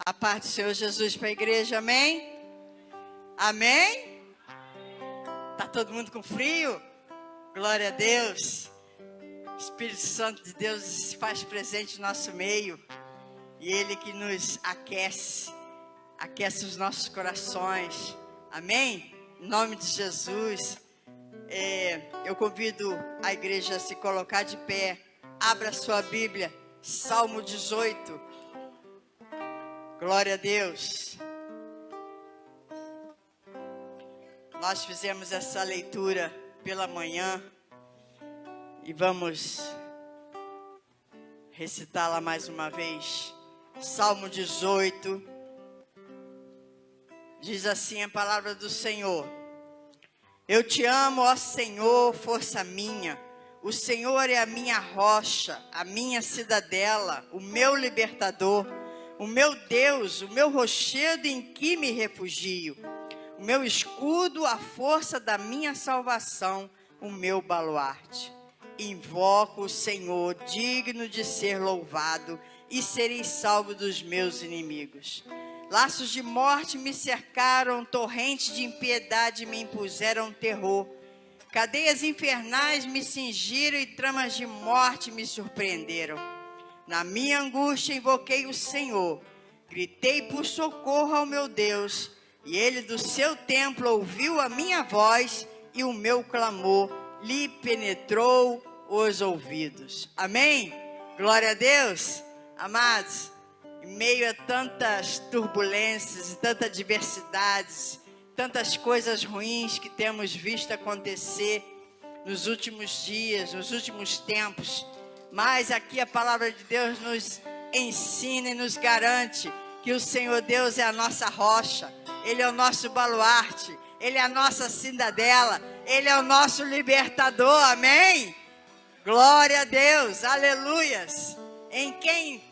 A paz do Senhor Jesus para a igreja, amém? Amém? Tá todo mundo com frio? Glória a Deus. O Espírito Santo de Deus se faz presente no nosso meio. E Ele que nos aquece os nossos corações. Amém? Em nome de Jesus. Eu convido a igreja a se colocar de pé. Abra sua Bíblia, Salmo 18. Glória a Deus. Nós fizemos essa leitura pela manhã e vamos recitá-la mais uma vez. Salmo 18. Diz assim a palavra do Senhor: Eu te amo, ó Senhor, força minha. O Senhor é a minha rocha, a minha cidadela, o meu libertador, o meu Deus, o meu rochedo em que me refugio, o meu escudo, a força da minha salvação, o meu baluarte. Invoco o Senhor, digno de ser louvado, e serei salvo dos meus inimigos. Laços de morte me cercaram, torrentes de impiedade me impuseram terror. Cadeias infernais me cingiram e tramas de morte me surpreenderam. Na minha angústia invoquei o Senhor, gritei por socorro ao meu Deus, e Ele do seu templo ouviu a minha voz, e o meu clamor lhe penetrou os ouvidos. Amém? Glória a Deus. Amados, em meio a tantas turbulências e tantas adversidades, tantas coisas ruins que temos visto acontecer nos últimos dias, nos últimos tempos, mas aqui a palavra de Deus nos ensina e nos garante que o Senhor Deus é a nossa rocha, Ele é o nosso baluarte, Ele é a nossa cidadela, Ele é o nosso libertador, amém? Glória a Deus, aleluias. Em quem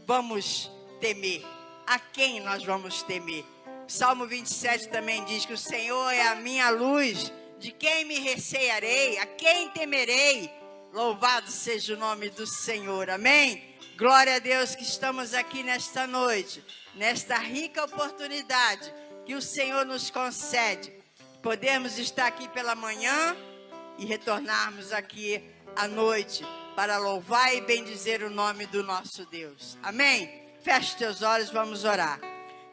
vamos temer? A quem nós vamos temer? Salmo 27 também diz que o Senhor é a minha luz, de quem me recearei, a quem temerei? Louvado seja o nome do Senhor, amém? Glória a Deus que estamos aqui nesta noite, nesta rica oportunidade que o Senhor nos concede. Podemos estar aqui pela manhã e retornarmos aqui à noite para louvar e bendizer o nome do nosso Deus, amém? Feche teus olhos, vamos orar.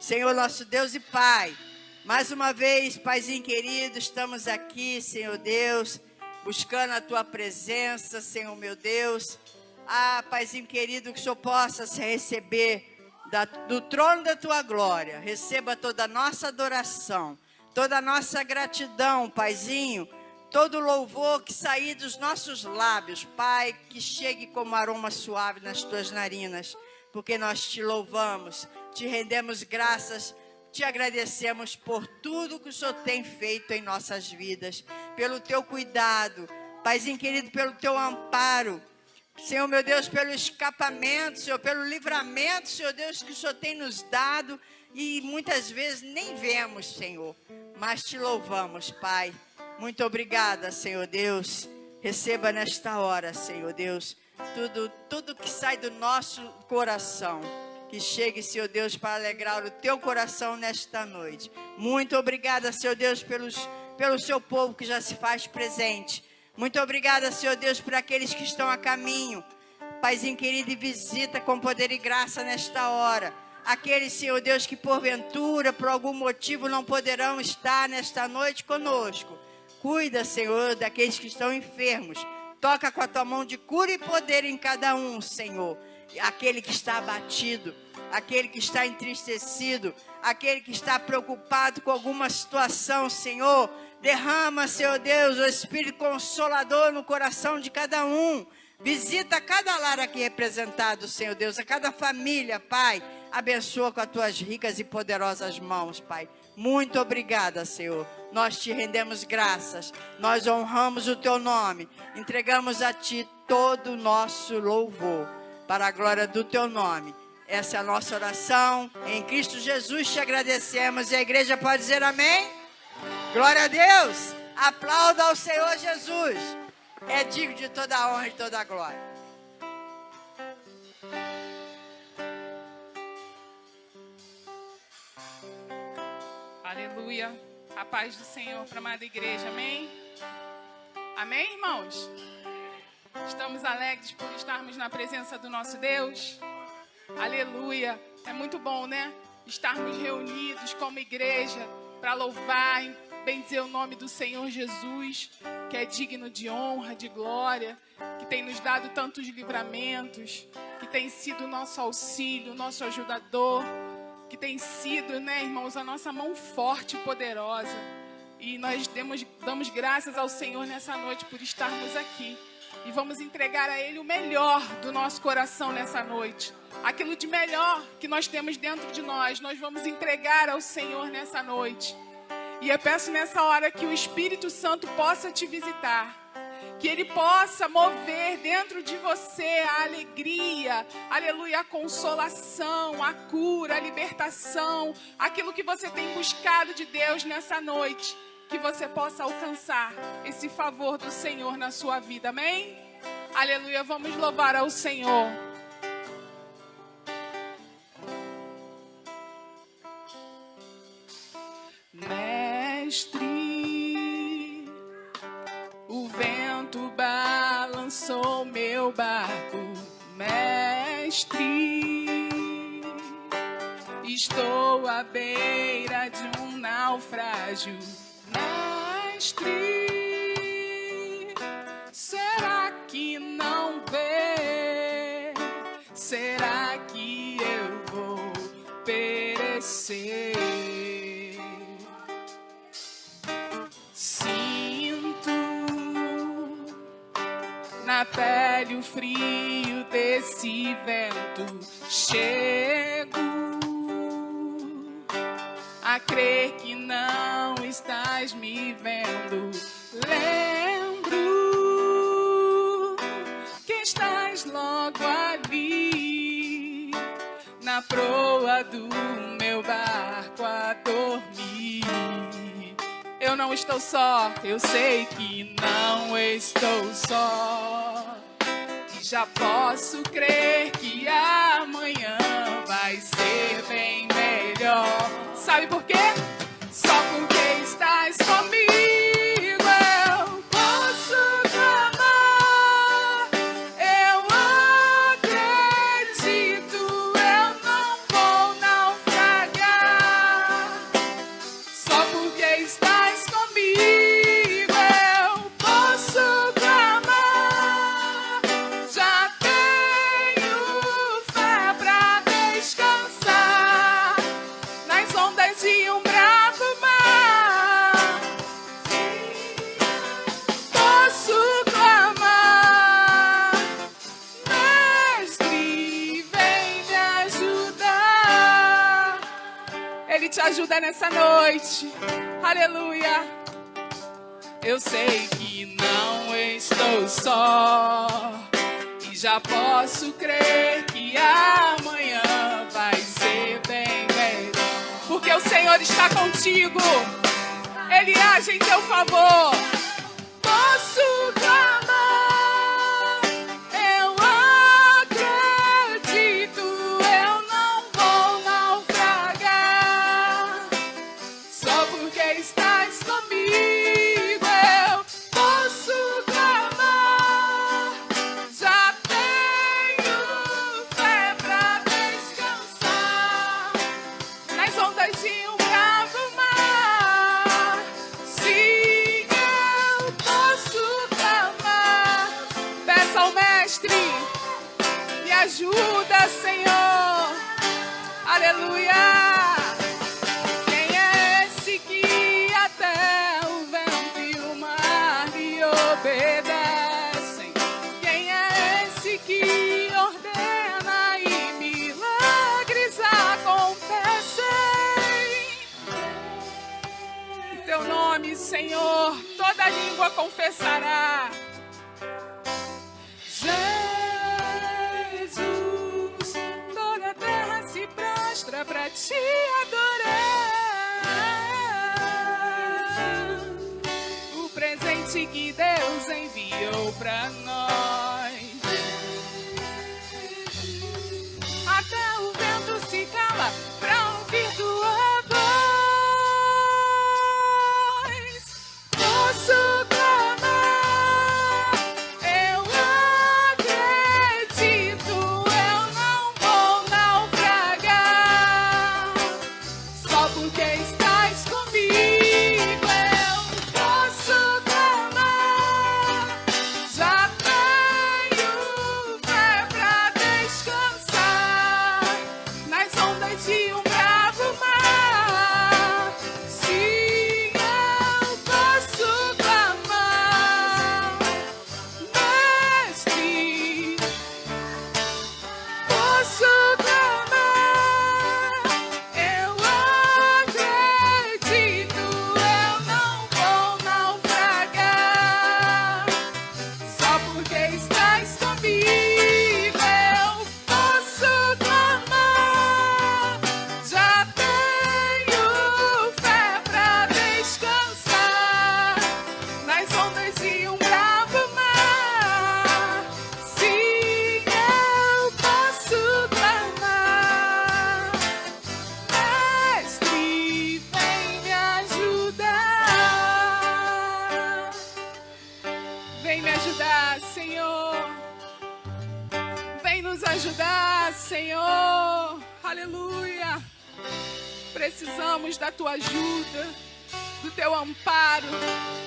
Senhor nosso Deus e Pai, mais uma vez, Paizinho querido, estamos aqui, Senhor Deus, buscando a Tua presença, Senhor meu Deus. Paizinho querido, que o Senhor possa se receber do trono da Tua glória. Receba toda a nossa adoração, toda a nossa gratidão, Paizinho, todo louvor que sair dos nossos lábios, Pai, que chegue como aroma suave nas Tuas narinas, porque nós Te louvamos, Te rendemos graças, Te agradecemos por tudo que o Senhor tem feito em nossas vidas, pelo Teu cuidado, Paizinho querido, pelo Teu amparo, Senhor meu Deus, pelo escapamento, Senhor, pelo livramento, Senhor Deus, que o Senhor tem nos dado e muitas vezes nem vemos, Senhor, mas Te louvamos, Pai. Muito obrigada, Senhor Deus. Receba nesta hora, Senhor Deus, tudo que sai do nosso coração, que chegue, Senhor Deus, para alegrar o Teu coração nesta noite. Muito obrigada, Senhor Deus, pelo Seu povo que já se faz presente. Muito obrigada, Senhor Deus, por aqueles que estão a caminho. Paizinho querido, e visita com poder e graça nesta hora. Aqueles, Senhor Deus, que porventura, por algum motivo, não poderão estar nesta noite conosco. Cuida, Senhor, daqueles que estão enfermos. Toca com a Tua mão de cura e poder em cada um, Senhor. Aquele que está abatido, aquele que está entristecido, aquele que está preocupado com alguma situação, Senhor. Derrama, Senhor Deus, o Espírito Consolador no coração de cada um. Visita cada lar aqui representado, Senhor Deus, a cada família, Pai. Abençoa com as Tuas ricas e poderosas mãos, Pai. Muito obrigada, Senhor. Nós Te rendemos graças. Nós honramos o Teu nome. Entregamos a Ti todo o nosso louvor, para a glória do Teu nome. Essa é a nossa oração. Em Cristo Jesus Te agradecemos. E a igreja pode dizer amém? Glória a Deus. Aplauda ao Senhor Jesus. É digno de toda a honra e toda a glória. Aleluia. A paz do Senhor para a amada igreja. Amém? Amém, irmãos? Estamos alegres por estarmos na presença do nosso Deus. Aleluia. É muito bom, né? Estarmos reunidos como igreja para louvar e bendizer o nome do Senhor Jesus, que é digno de honra, de glória, que tem nos dado tantos livramentos, que tem sido o nosso auxílio, nosso ajudador, que tem sido, né, irmãos, a nossa mão forte e poderosa. E nós damos graças ao Senhor nessa noite por estarmos aqui. E vamos entregar a Ele o melhor do nosso coração nessa noite. Aquilo de melhor que nós temos dentro de nós vamos entregar ao Senhor nessa noite. E eu peço nessa hora que o Espírito Santo possa te visitar. Que Ele possa mover dentro de você a alegria, aleluia, a consolação, a cura, a libertação, aquilo que você tem buscado de Deus nessa noite. Que você possa alcançar esse favor do Senhor na sua vida, amém? Aleluia, vamos louvar ao Senhor. Mestre, o vento balançou meu barco. Mestre, estou à beira de um naufrágio. Mestre, será que não vê? Será que eu vou perecer? Sinto na pele o frio desse vento. Chego a crer que não estás me vendo. Lembro que estás logo ali, na proa do meu barco a dormir. Eu não estou só, eu sei que não estou só. E já posso crer que amanhã vai ser bem melhor. Sabe por quê? Só porque estás comigo eu posso clamar. Eu acredito, eu não vou naufragar. Só porque estás comigo eu posso clamar. Já tenho fé pra descansar nas ondas de um bravo mar. Posso clamar, Mestre, vem me ajudar. Ele te ajuda nessa noite, aleluia. Eu sei que não estou só e já posso crer que amanhã vai ser bem melhor. Porque o Senhor está contigo, Ele age em teu favor. Posso clamar, eu acredito, eu não vou naufragar. Só porque estás comigo eu posso clamar. Já tenho fé pra descansar nas ondas de um bravo mar. Sim, eu posso clamar. Peça ao Mestre, me ajuda, Senhor. Aleluia. Quem é esse que até o vento e o mar lhe obedecem? Quem é esse que ordena e milagres acontecem? Em teu nome, Senhor, toda língua confessará. Jesus, toda a terra se prostra pra te adorar. O presente que Deus enviou pra nós. Até o vento se cala pra ouvir tua voz. nos ajudar, Senhor. Aleluia. Precisamos da tua ajuda, do teu amparo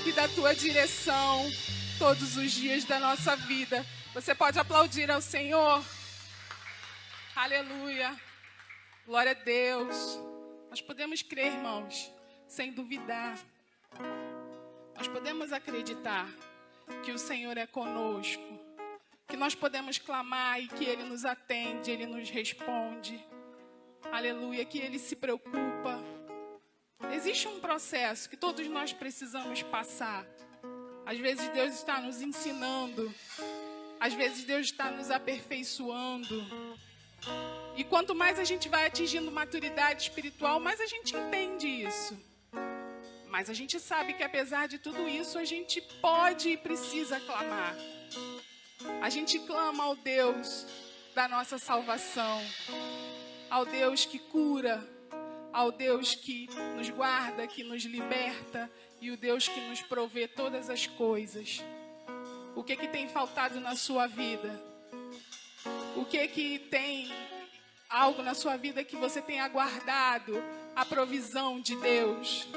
e da tua direção todos os dias da nossa vida. Você pode aplaudir ao Senhor? Aleluia. Glória a Deus. Nós podemos crer, irmãos, sem duvidar. Nós podemos acreditar que o Senhor é conosco, que nós podemos clamar e que Ele nos atende, Ele nos responde. Aleluia, que Ele se preocupa. Existe um processo que todos nós precisamos passar. Às vezes Deus está nos ensinando, às vezes Deus está nos aperfeiçoando. E quanto mais a gente vai atingindo maturidade espiritual, mais a gente entende isso. Mas a gente sabe que apesar de tudo isso, a gente pode e precisa clamar. A gente clama ao Deus da nossa salvação, ao Deus que cura, ao Deus que nos guarda, que nos liberta e o Deus que nos provê todas as coisas. O que tem faltado na sua vida? O que tem algo na sua vida que você tem aguardado a provisão de Deus?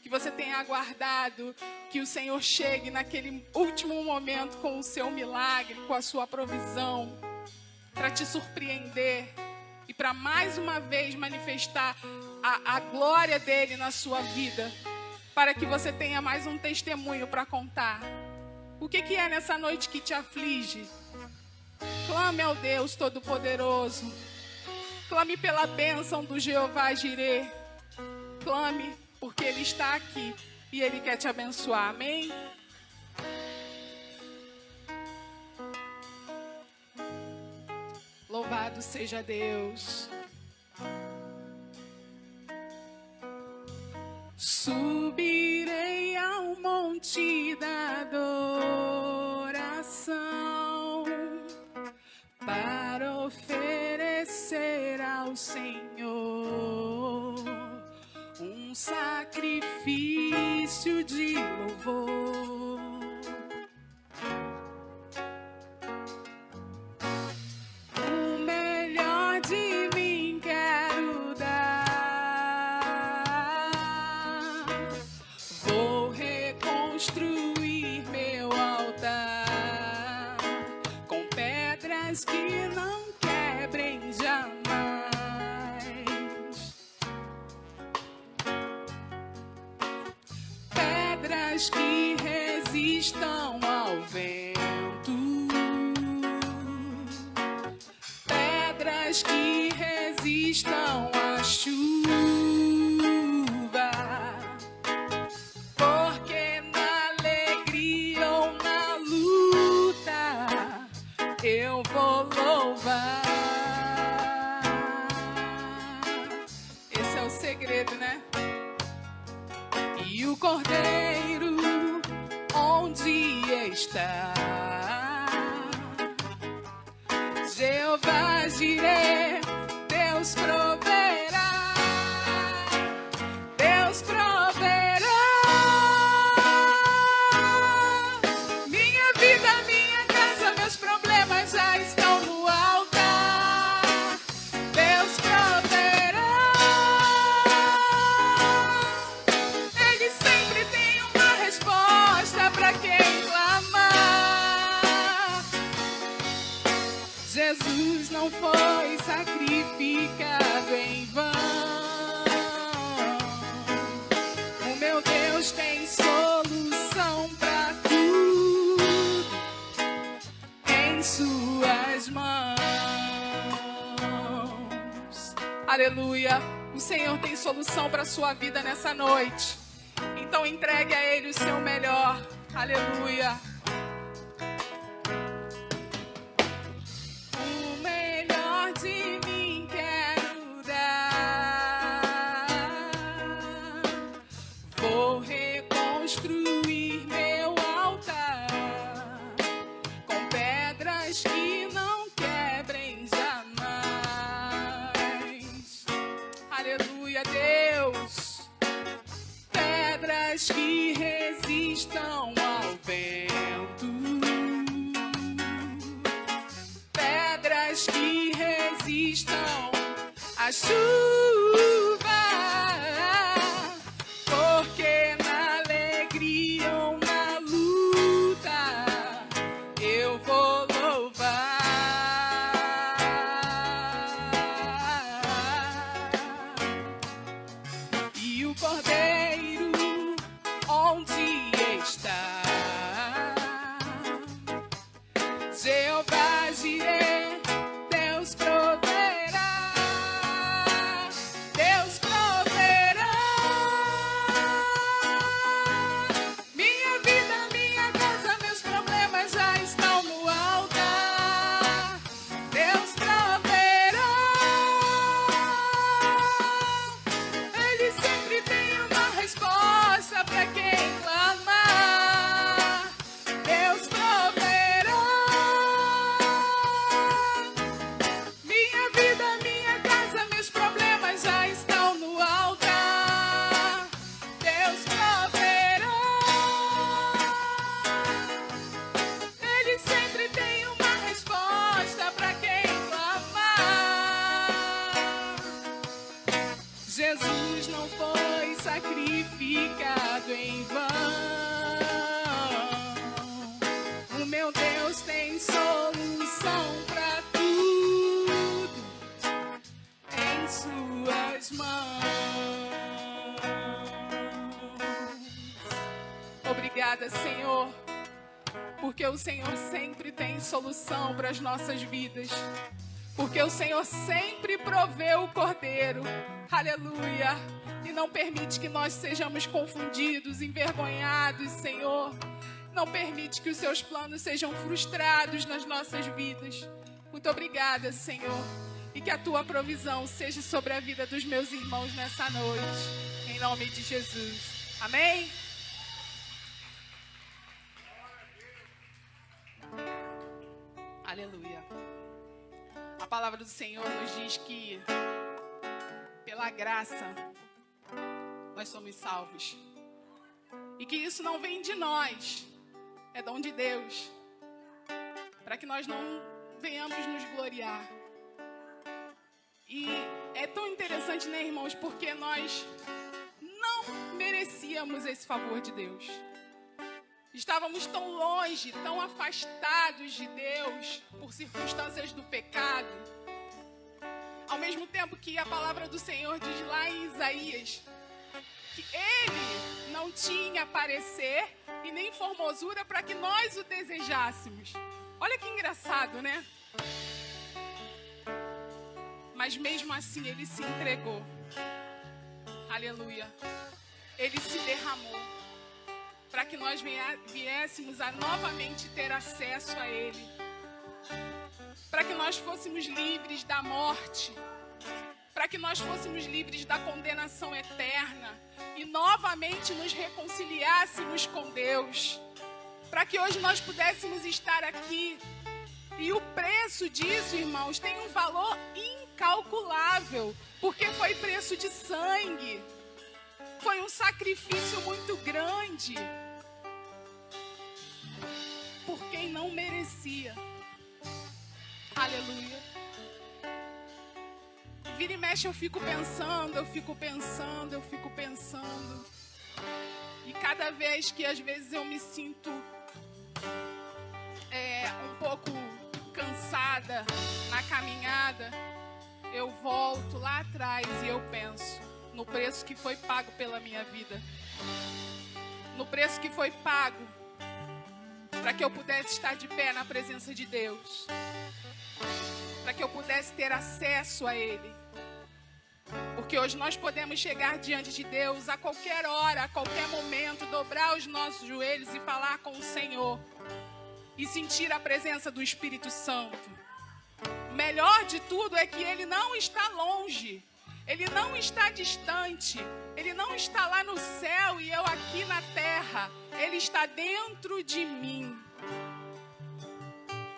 Que você tenha aguardado que o Senhor chegue naquele último momento com o seu milagre, com a sua provisão, para te surpreender e para mais uma vez manifestar a glória dele na sua vida, para que você tenha mais um testemunho para contar. O que é nessa noite que te aflige? Clame ao Deus Todo-Poderoso. Clame pela bênção do Jeová Jirê. Clame, porque Ele está aqui e Ele quer te abençoar. Amém? Louvado seja Deus. Subirei ao monte da adoração para oferecer ao Senhor um sacrifício de louvor. O melhor de mim quero dar. Vou reconstruir meu altar com pedras que não quebrem jamais. Pedras que resistam ao vento, pedras que resistam à chuva, porque na alegria ou na luta eu vou louvar. Esse é o segredo, né? E o Cordeiro, onde está? Jeová Jirê, Deus proverá. Deus proverá. Minha vida, minha casa, meus problemas já estão no altar. Deus proverá. Ele sempre tem uma resposta para quem clamar. Jesus não foi sacrificado em vão. O meu Deus tem solução para tudo em suas mãos. Aleluia. O Senhor tem solução para a sua vida nessa noite. Então entregue a Ele o seu melhor. Aleluia. O melhor de mim quero dar. Vou reconstruir meu altar com pedras que não quebrem jamais. Aleluia, Deus. Pedras que resistam ao vento, águas que resistam à chuva, porque na alegria ou na luta eu vou louvar. E o Cordeiro onde está? Jeová Jireh, Deus proverá, Deus proverá. Minha vida, minha casa, meus problemas já estão no altar. Deus proverá. Ele sempre tem uma resposta para quem clama. Deus proverá. Minha vida, minha casa, meus problemas já estão no altar. Deus proverá. Ele sempre tem uma resposta para quem clama. Jesus não foi sacrificado em vão. O meu Deus tem solução para tudo em suas mãos. Obrigada, Senhor, porque o Senhor sempre tem solução para as nossas vidas. Porque o Senhor sempre provê o Cordeiro. Aleluia. E não permite que nós sejamos confundidos, envergonhados, Senhor. Não permite que os seus planos sejam frustrados nas nossas vidas. Muito obrigada, Senhor. E que a tua provisão seja sobre a vida dos meus irmãos nessa noite. Em nome de Jesus. Amém? Aleluia. A palavra do Senhor nos diz que pela graça nós somos salvos. E que isso não vem de nós, é dom de Deus. Para que nós não venhamos nos gloriar. E é tão interessante, né, irmãos? Porque nós não merecíamos esse favor de Deus. Estávamos tão longe, tão afastados de Deus por circunstâncias do pecado. Ao mesmo tempo que a palavra do Senhor diz lá em Isaías que Ele não tinha parecer e nem formosura para que nós o desejássemos. Olha que engraçado, né? Mas mesmo assim Ele se entregou. Aleluia. Ele se derramou para que nós viéssemos a novamente ter acesso a Ele. Para que nós fôssemos livres da morte. Para que nós fôssemos livres da condenação eterna. E novamente nos reconciliássemos com Deus. Para que hoje nós pudéssemos estar aqui. E o preço disso, irmãos, tem um valor incalculável. Porque foi preço de sangue. Foi um sacrifício muito grande. Por quem não merecia. Aleluia. Vira e mexe eu fico pensando. E cada vez que às vezes eu me sinto um pouco cansada na caminhada, eu volto lá atrás e eu penso no preço que foi pago pela minha vida. No preço que foi pago para que eu pudesse estar de pé na presença de Deus. Para que eu pudesse ter acesso a Ele. Porque hoje nós podemos chegar diante de Deus a qualquer hora, a qualquer momento, dobrar os nossos joelhos e falar com o Senhor. E sentir a presença do Espírito Santo. O melhor de tudo é que Ele não está longe. Ele não está distante. Ele não está lá no céu e eu aqui na terra. Ele está dentro de mim.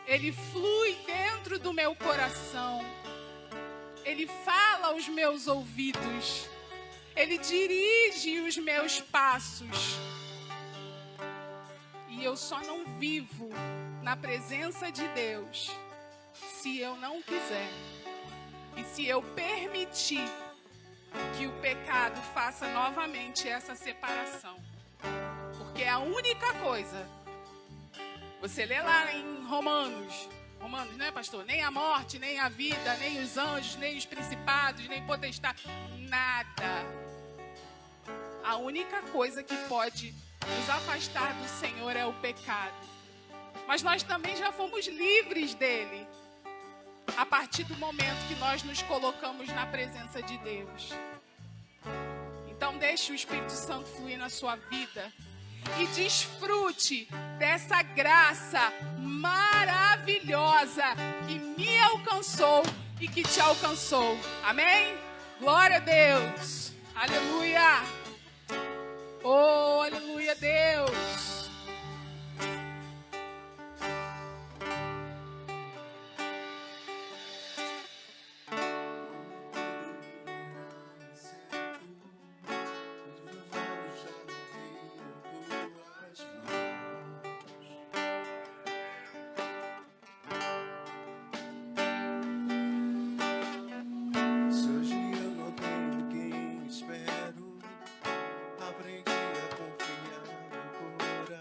Ele flui dentro do meu coração. Ele fala aos meus ouvidos. Ele dirige os meus passos. E eu só não vivo na presença de Deus se eu não quiser, e se eu permitir que o pecado faça novamente essa separação. Porque é a única coisa. Você lê lá em Romanos, né, pastor? Nem a morte, nem a vida, nem os anjos, nem os principados, nem potestade, nada. A única coisa que pode nos afastar do Senhor é o pecado. Mas nós também já fomos livres dele, a partir do momento que nós nos colocamos na presença de Deus. Então deixe o Espírito Santo fluir na sua vida e desfrute dessa graça maravilhosa que me alcançou e que te alcançou. Amém? Glória a Deus. Aleluia. Oh, aleluia, Deus. Aprendi a confiar no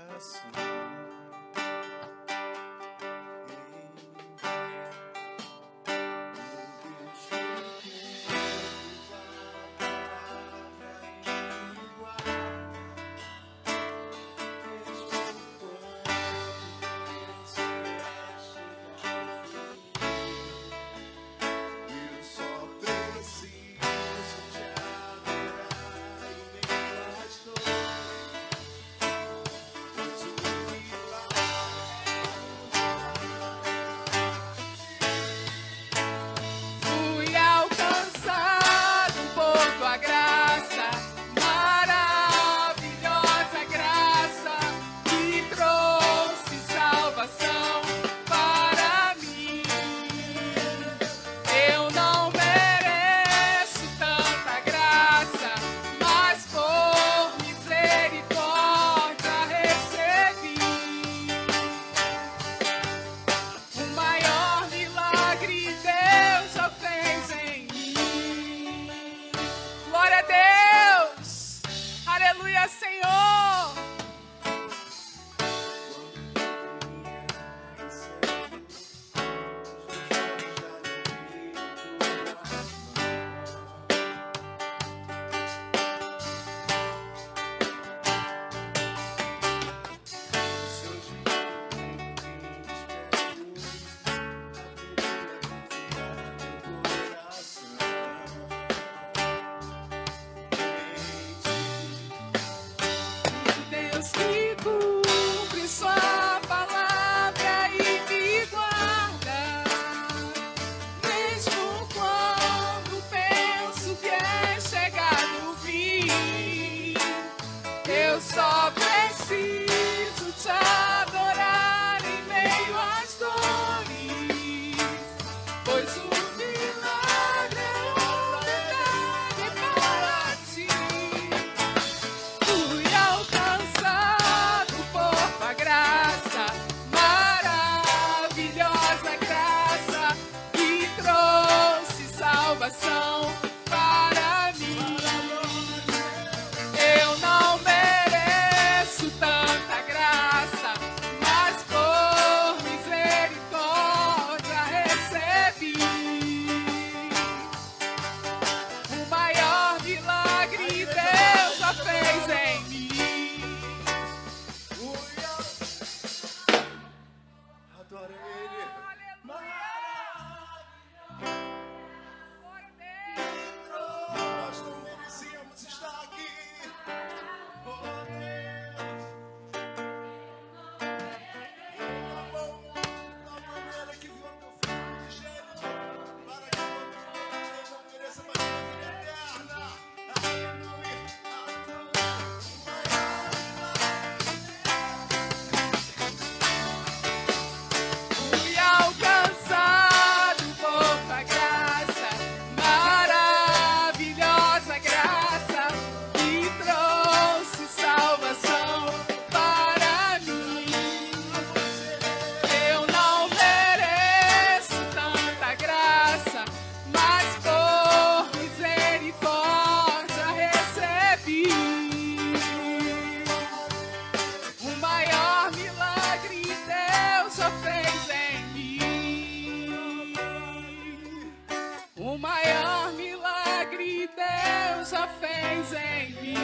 O maior milagre Deus já fez em mim.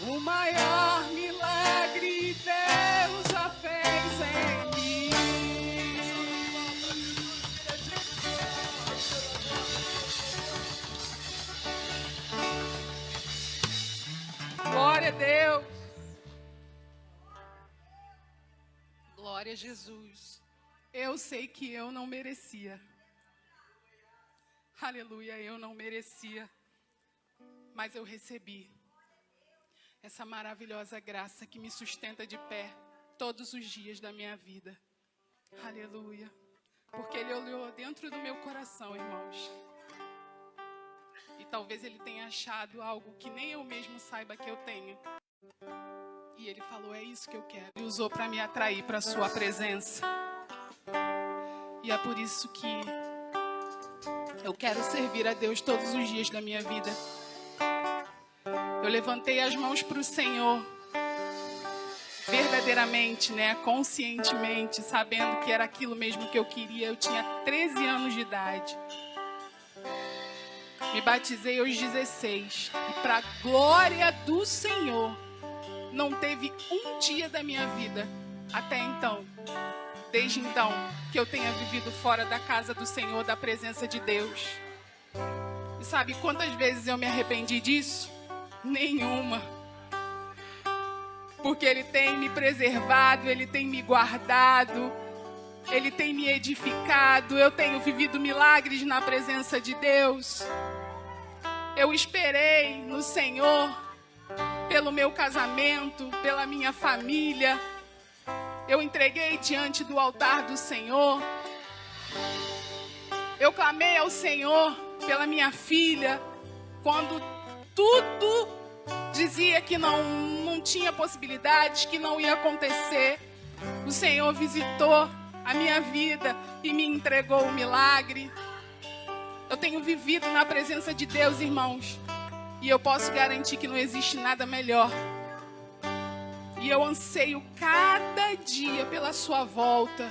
O maior milagre Deus já fez em mim. Glória a Deus. Glória a Jesus. Eu sei que eu não merecia. Aleluia, eu não merecia. Mas eu recebi essa maravilhosa graça que me sustenta de pé todos os dias da minha vida. Aleluia. Porque Ele olhou dentro do meu coração, irmãos. E talvez Ele tenha achado algo que nem eu mesmo saiba que eu tenho. E Ele falou, é isso que eu quero. E usou para me atrair para a sua presença. E é por isso que eu quero servir a Deus todos os dias da minha vida. Eu levantei as mãos para o Senhor, verdadeiramente, conscientemente, sabendo que era aquilo mesmo que eu queria. Eu tinha 13 anos de idade. Me batizei aos 16. E para a glória do Senhor, não teve um dia da minha vida, até então, desde então, que eu tenha vivido fora da casa do Senhor, da presença de Deus. E sabe quantas vezes eu me arrependi disso? Nenhuma. Porque Ele tem me preservado, Ele tem me guardado, Ele tem me edificado, eu tenho vivido milagres na presença de Deus. Eu esperei no Senhor pelo meu casamento, pela minha família. Eu entreguei diante do altar do Senhor. Eu clamei ao Senhor pela minha filha, quando tudo dizia que não tinha possibilidades, que não ia acontecer. O Senhor visitou a minha vida e me entregou o milagre. Eu tenho vivido na presença de Deus, irmãos, e eu posso garantir que não existe nada melhor. E eu anseio cada dia pela sua volta,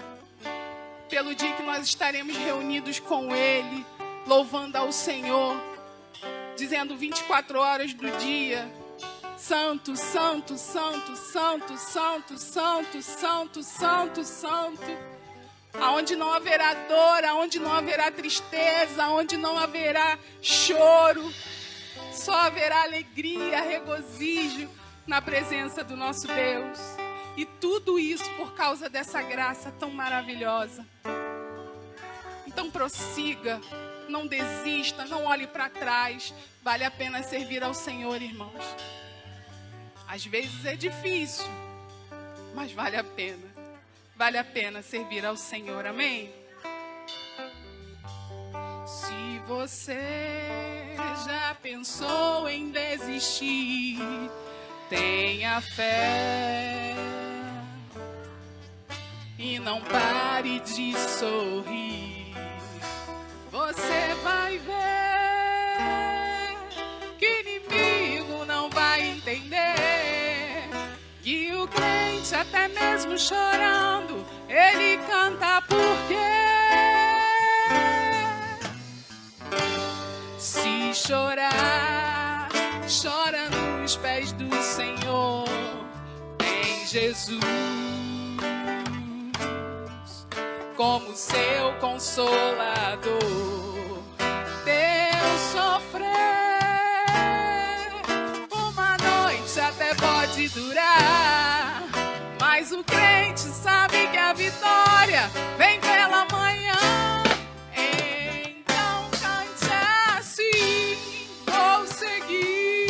pelo dia que nós estaremos reunidos com Ele, louvando ao Senhor, dizendo 24 horas do dia: Santo, Santo, Santo, Santo, Santo, Santo, Santo, Santo, Santo. Aonde não haverá dor, aonde não haverá tristeza, aonde não haverá choro, só haverá alegria, regozijo na presença do nosso Deus. E tudo isso por causa dessa graça tão maravilhosa. Então prossiga, não desista, não olhe para trás. Vale a pena servir ao Senhor, irmãos. Às vezes é difícil, mas vale a pena. Vale a pena servir ao Senhor, amém? Se você já pensou em desistir, tenha fé e não pare de sorrir. Você vai ver que o inimigo não vai entender que o crente, até mesmo chorando, ele canta porque se chorar, chora nos pés do Senhor, em Jesus, como seu consolador. Deus sofrer, uma noite até pode durar, mas o crente sabe que a vitória vem pela manhã. Então cante assim: vou seguir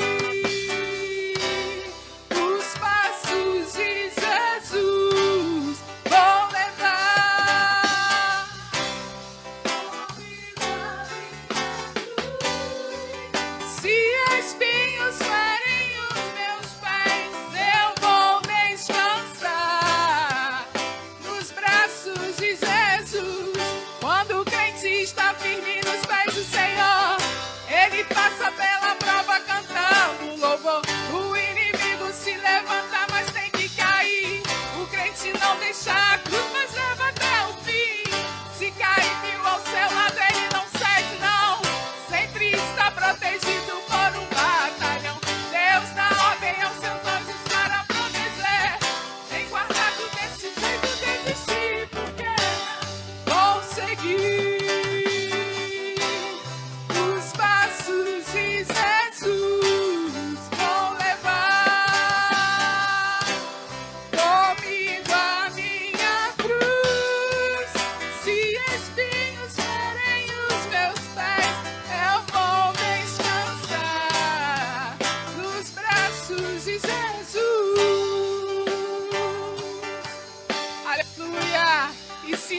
os passos de Jesus, vou levar se espinhos ferem os meus pés, eu vou descansar nos braços de Jesus.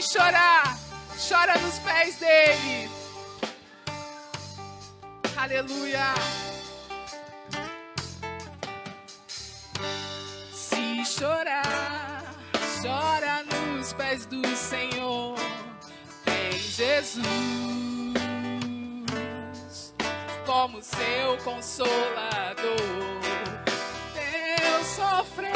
pode chorar. Chora nos pés dele. Aleluia. Se chorar, chora nos pés do Senhor. Tem Jesus como seu consolador. Teu sofrer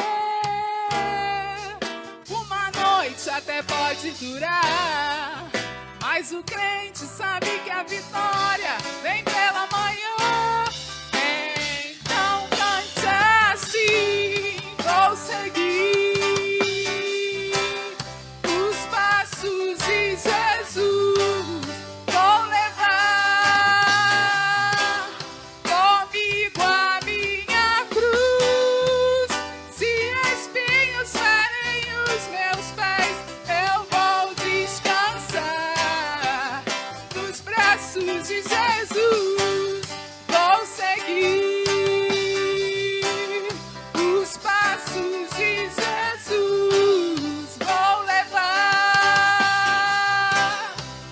uma noite até pode durar, mas o crente sabe que a vitória vem pela manhã. Então cante assim, vou seguir os passos de Jesus, vou levar comigo a minha cruz. Se espinhos ferem os meus pés, eu vou descansar nos braços de Jesus, vou seguir os passos de Jesus, vou levar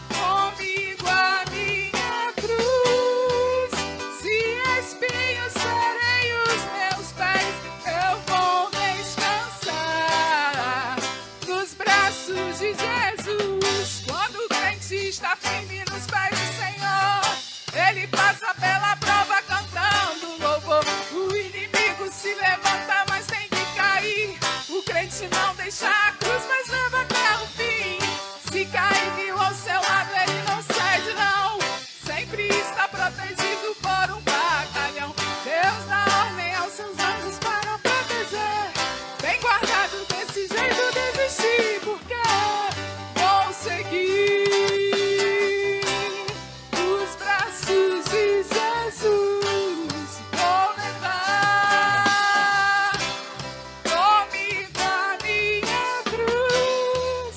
comigo a minha cruz. Se espinhos ferem os meus pés, eu vou descansar nos braços de Jesus. Quando o crente está firme nos pés do Senhor, ele passa pela prova cantando louvor. O inimigo se levanta, mas tem que cair. O crente não deixa a cruz, mas leva até o fim. Se cair mil ao seu lado, ele não cede não. Sempre está protegido por um batalhão. Deus dá ordem aos seus anjos para proteger. Bem guardado, desse jeito desistir, porque vou seguir os braços de Jesus, vou levar comigo a minha cruz.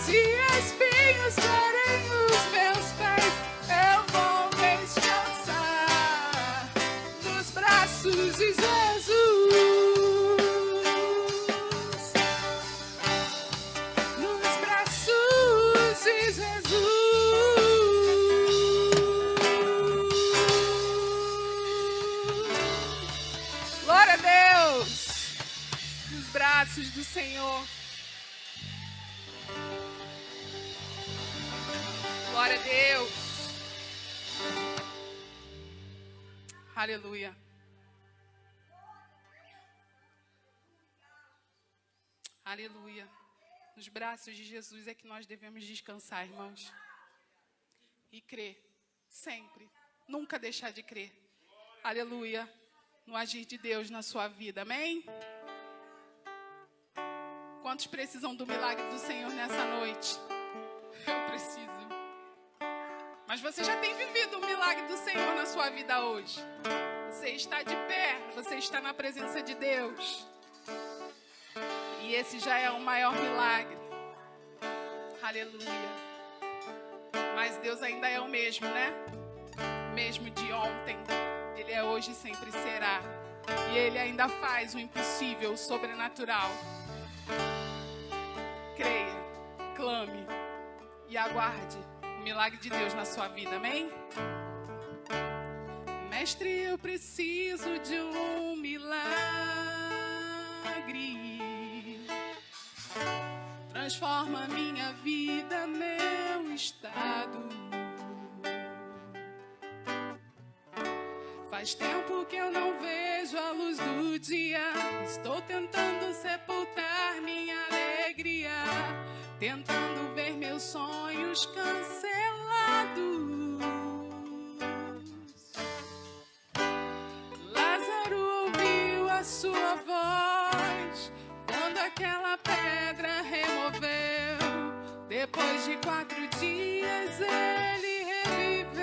Se espinhos ferem os meus pés, eu vou descansar nos braços de Jesus, nos braços de Jesus. Glória a Deus, nos braços do Senhor. Glória a Deus. Aleluia. Aleluia. Nos braços de Jesus é que nós devemos descansar, irmãos. E crer. Sempre. Nunca deixar de crer. Aleluia. No agir de Deus na sua vida. Amém? Quantos precisam do milagre do Senhor nessa noite? Eu preciso. Mas você já tem vivido o milagre do Senhor na sua vida hoje. Você está de pé. Você está na presença de Deus. E esse já é o maior milagre. Aleluia. Mas Deus ainda é o mesmo, né? Mesmo de ontem. Ele é hoje e sempre será. E Ele ainda faz o impossível, o sobrenatural. Creia, clame e aguarde o milagre de Deus na sua vida, amém? Mestre, eu preciso de um milagre. Transforma minha vida, meu estado. Faz tempo que eu não vejo a luz do dia. Estou tentando sepultar minha alegria, tentando ver meus sonhos cancelados. Lázaro ouviu a sua voz quando aquela pedra removeu. Depois de 4 dias ele reviveu.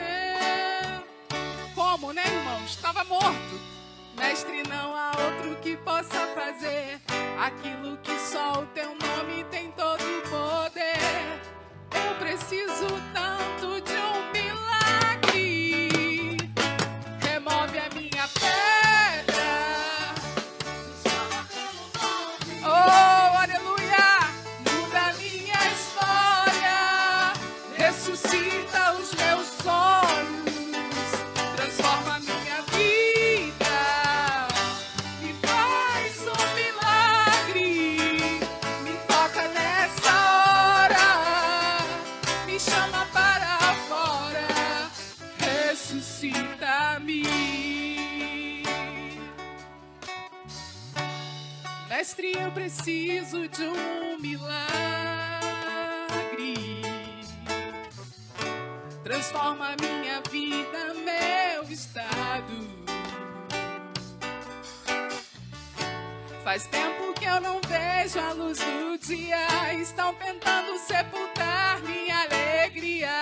Como, né, irmãos? Estava morto. Mestre, não há outro que possa fazer aquilo que só o teu nome tem todo o poder. Eu preciso tanto de um milagre. Remove a minha pedra. Oh, aleluia! Muda a minha história. me chama para fora, ressuscita-me. Mestre, eu preciso de um milagre. Transforma minha vida, meu estado. Faz tempo que eu não vejo a luz do dia. Estão tentando sepultar minha alegria,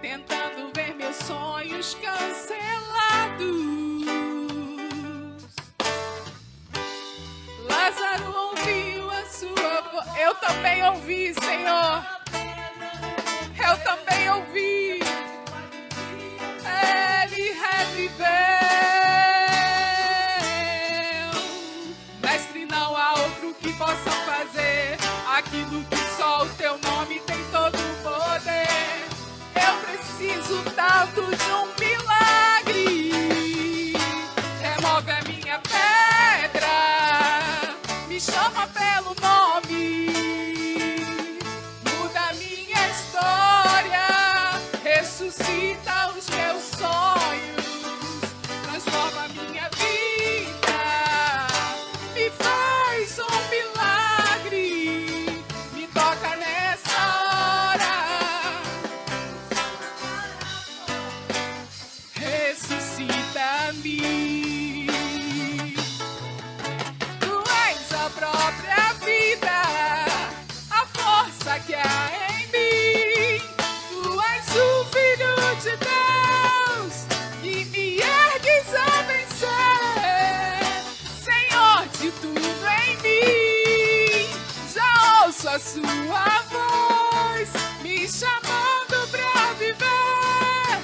tentando ver meus sonhos cancelados. Lázaro ouviu a sua voz. Eu também ouvi, Senhor. Eu também ouvi. Ele reviveu. Mestre, não há outro que possa fazer aquilo que só o teu nome tem todo o poder. Eu preciso tanto de um milagre. Remove a minha pedra, me chama pelo nome, muda a minha história, ressuscita os meus sonhos, transforma a minha vida, me faz um milagre, me toca nessa hora, ressuscita-me. Tu és a própria vida, a força que há em mim. Tu és o Filho de Deus, que me ergues a vencer. Senhor de tudo em mim, já ouço a sua voz, me chamando pra viver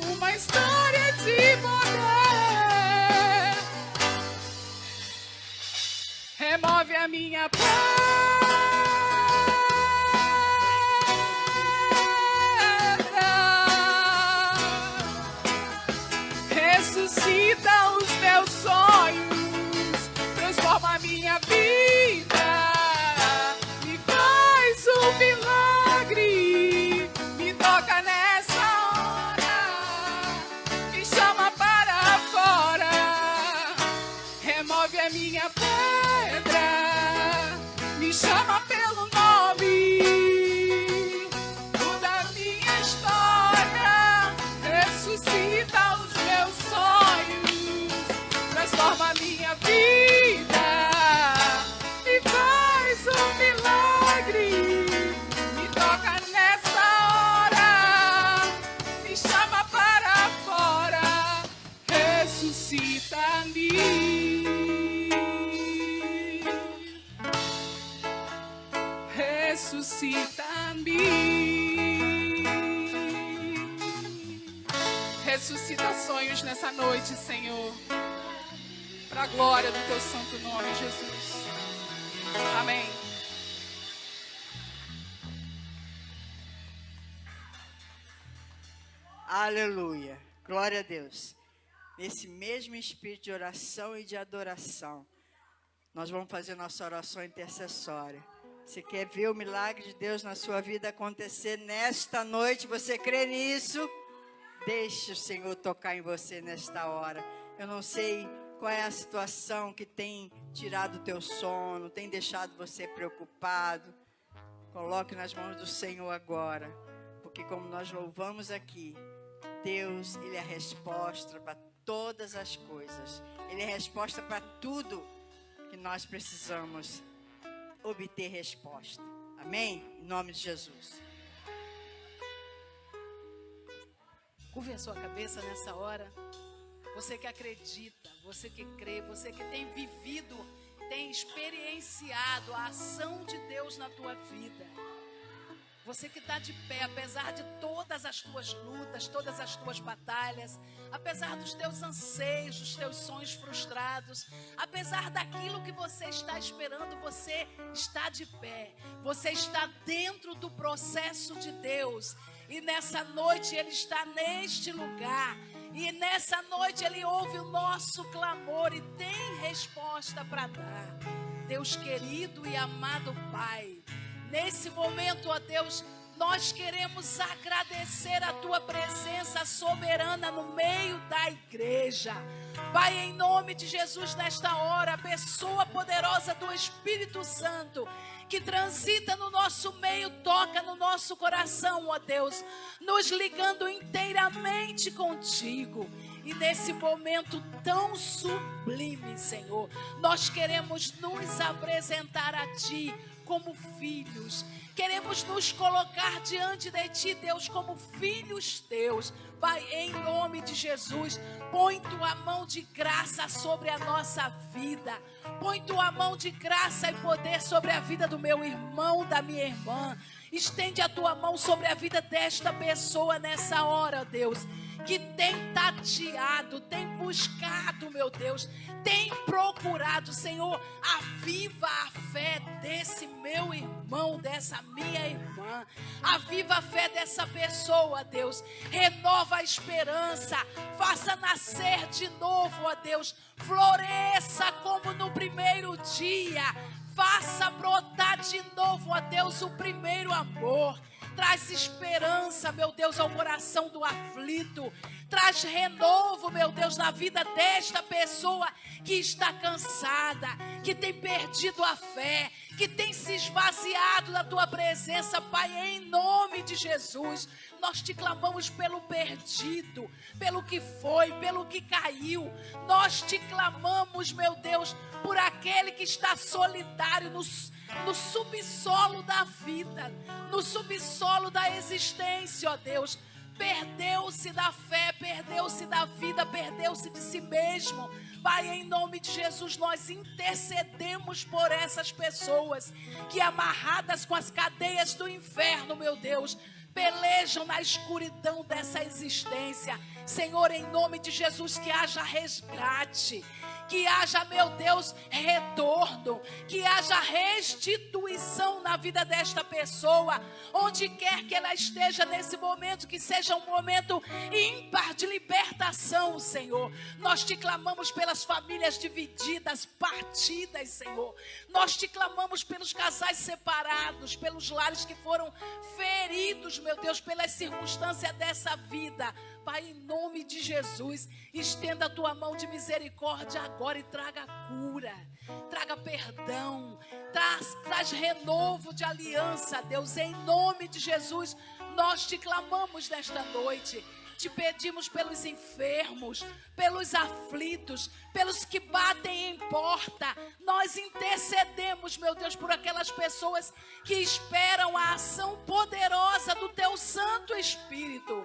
uma história de poder. Remove a minha pedra, ressuscita os meus sonhos, transforma a minha vida, me faz um milagre, me toca nessa hora, me chama para fora, remove a minha pedra, me chama pelo nome, muda a minha história, ressuscita os meus sonhos, transforma a minha vida, me faz um milagre, me toca nessa hora, me chama para fora, ressuscita-me. Ressuscita-me. Ressuscita sonhos nessa noite, Senhor, para a glória do teu santo nome, Jesus. Amém. Aleluia. Glória a Deus. Nesse mesmo espírito de oração e de adoração, nós vamos fazer nossa oração intercessória. Você quer ver o milagre de Deus na sua vida acontecer nesta noite? Você crê nisso? Deixe o Senhor tocar em você nesta hora. Eu não sei qual é a situação que tem tirado o teu sono, tem deixado você preocupado. Coloque nas mãos do Senhor agora. Porque como nós louvamos aqui, Deus, Ele é a resposta para todas as coisas. Ele é a resposta para tudo que nós precisamos obter resposta. Amém? Em nome de Jesus. Curve a sua cabeça nessa hora. Você que acredita, você que crê, você que tem vivido, tem experienciado a ação de Deus na tua vida. Você que está de pé, apesar de todas as tuas lutas, todas as tuas batalhas, apesar dos teus anseios, dos teus sonhos frustrados, apesar daquilo que você está esperando, você está de pé. Você está dentro do processo de Deus. E nessa noite Ele está neste lugar. E nessa noite Ele ouve o nosso clamor e tem resposta para dar. Deus querido e amado Pai, nesse momento, ó Deus, Nós queremos agradecer a tua presença soberana no meio da igreja. Pai, em nome de Jesus, nesta hora, a pessoa poderosa do Espírito Santo que transita no nosso meio, toca no nosso coração, ó Deus, nos ligando inteiramente contigo. E nesse momento tão sublime, Senhor, nós queremos nos apresentar a Ti como filhos. Queremos nos colocar diante de Ti, Deus, como filhos Teus. Pai, em nome de Jesus, põe Tua mão de graça sobre a nossa vida. Põe Tua mão de graça e poder sobre a vida do meu irmão, da minha irmã. Estende a Tua mão sobre a vida desta pessoa nessa hora, Deus, que tem tateado, tem buscado, meu Deus, tem procurado. Senhor, aviva a fé desse meu irmão, dessa minha irmã. Aviva a fé dessa pessoa, Deus. Renova a esperança. Faça nascer de novo, ó Deus. Floresça como no primeiro dia. Faça brotar de novo, ó Deus, o primeiro amor. Traz esperança, meu Deus, ao coração do aflito. Traz renovo, meu Deus, na vida desta pessoa que está cansada, que tem perdido a fé, que tem se esvaziado da Tua presença. Pai, em nome de Jesus, nós Te clamamos pelo perdido, pelo que foi, pelo que caiu. Nós Te clamamos, meu Deus, por aquele que está solitário no subsolo da vida, no subsolo da existência, ó Deus. Perdeu-se da fé, perdeu-se da vida, perdeu-se de si mesmo. Pai, em nome de Jesus, nós intercedemos por essas pessoas que, amarradas com as cadeias do inferno, meu Deus, pelejam na escuridão dessa existência. Senhor, em nome de Jesus, que haja resgate, que haja, meu Deus, retorno, que haja restituição na vida desta pessoa, onde quer que ela esteja nesse momento, que seja um momento ímpar de libertação, Senhor. Nós Te clamamos pelas famílias divididas, partidas, Senhor. Nós Te clamamos pelos casais separados, pelos lares que foram feridos, meu Deus, pelas circunstâncias dessa vida. Pai, em nome de Jesus, estenda a Tua mão de misericórdia agora e traga cura, traga perdão, traz renovo de aliança, Deus. Em nome de Jesus, nós Te clamamos nesta noite. Te pedimos pelos enfermos, pelos aflitos, pelos que batem em porta. Nós intercedemos, meu Deus, por aquelas pessoas que esperam a ação poderosa do Teu Santo Espírito.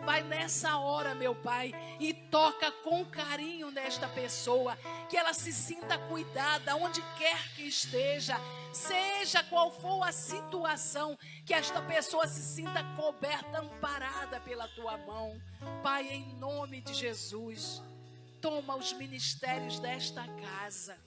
Vai nessa hora, meu Pai, e toca com carinho nesta pessoa, que ela se sinta cuidada onde quer que esteja, seja qual for a situação, que esta pessoa se sinta coberta, amparada pela Tua mão. Pai, em nome de Jesus, toma os ministérios desta casa.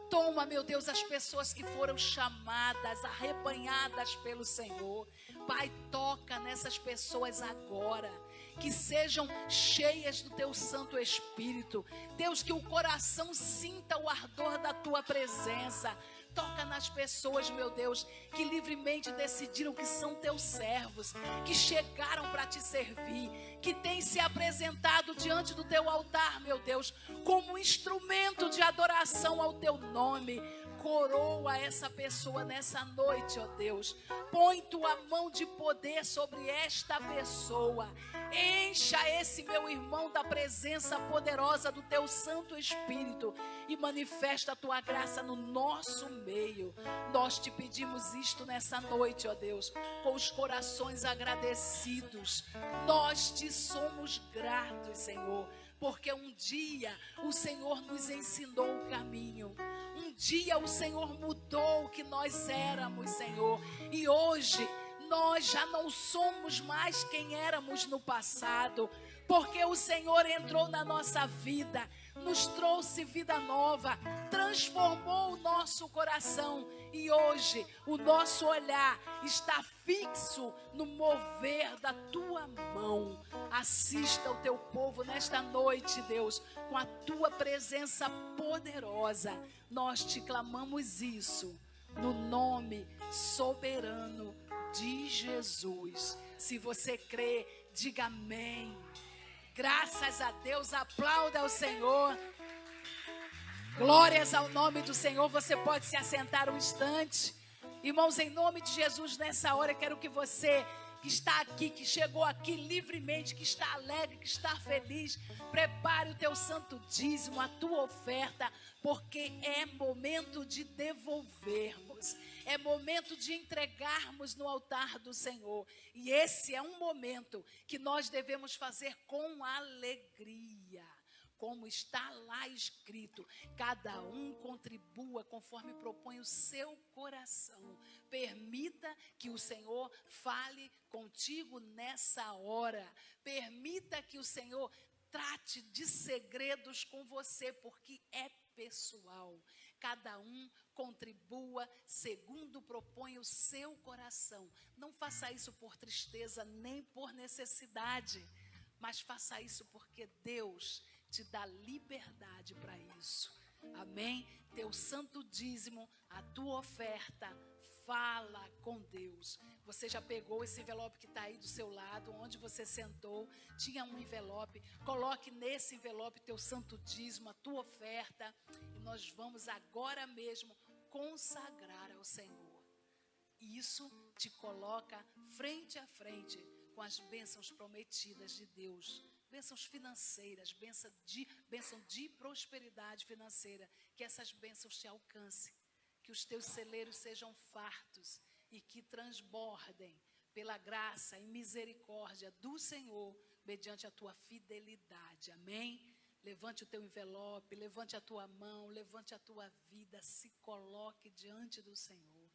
Toma, meu Deus, as pessoas que foram chamadas, arrebanhadas pelo Senhor. Pai, toca nessas pessoas agora, que sejam cheias do Teu Santo Espírito. Deus, que o coração sinta o ardor da Tua presença. Toca nas pessoas, meu Deus, que livremente decidiram que são Teus servos, que chegaram para Te servir, que têm se apresentado diante do Teu altar, meu Deus, como instrumento de adoração ao Teu nome. Coroa essa pessoa nessa noite, ó Deus. Põe Tua mão de poder sobre esta pessoa. Encha esse meu irmão da presença poderosa do Teu Santo Espírito e manifesta a Tua graça no nosso meio. Nós Te pedimos isto nessa noite, ó Deus, com os corações agradecidos. Nós Te somos gratos, Senhor, porque um dia o Senhor nos ensinou o caminho. Um dia o Senhor mudou o que nós éramos, Senhor. E hoje nós já não somos mais quem éramos no passado, porque o Senhor entrou na nossa vida, nos trouxe vida nova, transformou o nosso coração. E hoje o nosso olhar está fixo no mover da Tua mão. Assista o Teu povo nesta noite, Deus, com a Tua presença poderosa. Nós Te clamamos isso no nome soberano de Jesus. Se você crê, diga amém. Graças a Deus, aplauda ao Senhor. Glórias ao nome do Senhor. Você pode se assentar um instante. Irmãos, em nome de Jesus, nessa hora eu quero que você que está aqui, que chegou aqui livremente, que está alegre, que está feliz, prepare o teu santo dízimo, a tua oferta, porque é momento de devolvermos, é momento de entregarmos no altar do Senhor. E esse é um momento que nós devemos fazer com alegria. Como está lá escrito, cada um contribua conforme propõe o seu coração. Permita que o Senhor fale contigo nessa hora. Permita que o Senhor trate de segredos com você, porque é pessoal. Cada um contribua segundo propõe o seu coração. Não faça isso por tristeza nem por necessidade, mas faça isso porque Deus te dá liberdade para isso. Amém? Teu santo dízimo, a tua oferta, fala com Deus. Você já pegou esse envelope que está aí do seu lado, onde você sentou, tinha um envelope. Coloque nesse envelope teu santo dízimo, a tua oferta. E nós vamos agora mesmo consagrar ao Senhor. Isso te coloca frente a frente com as bênçãos prometidas de Deus. Bênçãos financeiras, bênção de prosperidade financeira. Que essas bênçãos te alcancem. Que os teus celeiros sejam fartos e que transbordem pela graça e misericórdia do Senhor, mediante a tua fidelidade. Amém? Levante o teu envelope, levante a tua mão, levante a tua vida, se coloque diante do Senhor.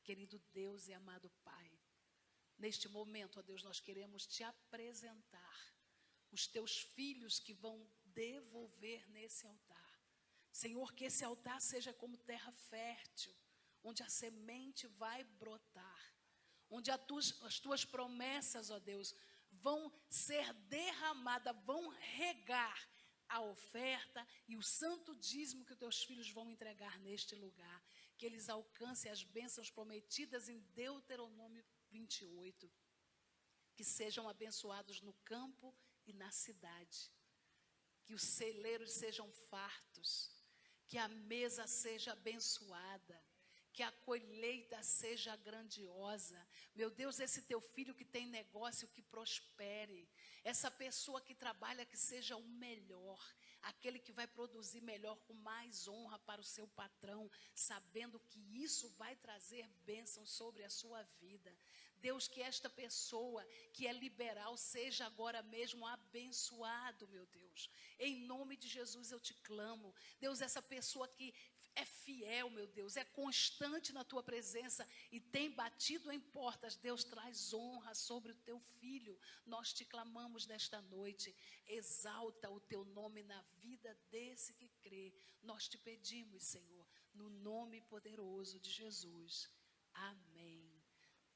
Querido Deus e amado Pai, neste momento, ó Deus, nós queremos te apresentar os teus filhos que vão devolver nesse altar. Senhor, que esse altar seja como terra fértil, onde a semente vai brotar, onde as tuas promessas, ó Deus, vão ser derramadas, vão regar a oferta e o santo dízimo que os teus filhos vão entregar neste lugar. Que eles alcancem as bênçãos prometidas em Deuteronômio 28. Que sejam abençoados no campo e na cidade. Que os celeiros sejam fartos. Que a mesa seja abençoada. Que a colheita seja grandiosa. Meu Deus, esse teu filho que tem negócio, que prospere. Essa pessoa que trabalha, que seja o melhor. Aquele que vai produzir melhor, com mais honra para o seu patrão, sabendo que isso vai trazer bênção sobre a sua vida. Deus, que esta pessoa que é liberal seja agora mesmo abençoado, meu Deus. Em nome de Jesus eu te clamo. Deus, essa pessoa que é fiel, meu Deus, é constante na tua presença e tem batido em portas. Deus, traz honra sobre o teu filho. Nós te clamamos nesta noite. Exalta o teu nome na vida desse que crê. Nós te pedimos, Senhor, no nome poderoso de Jesus. Amém.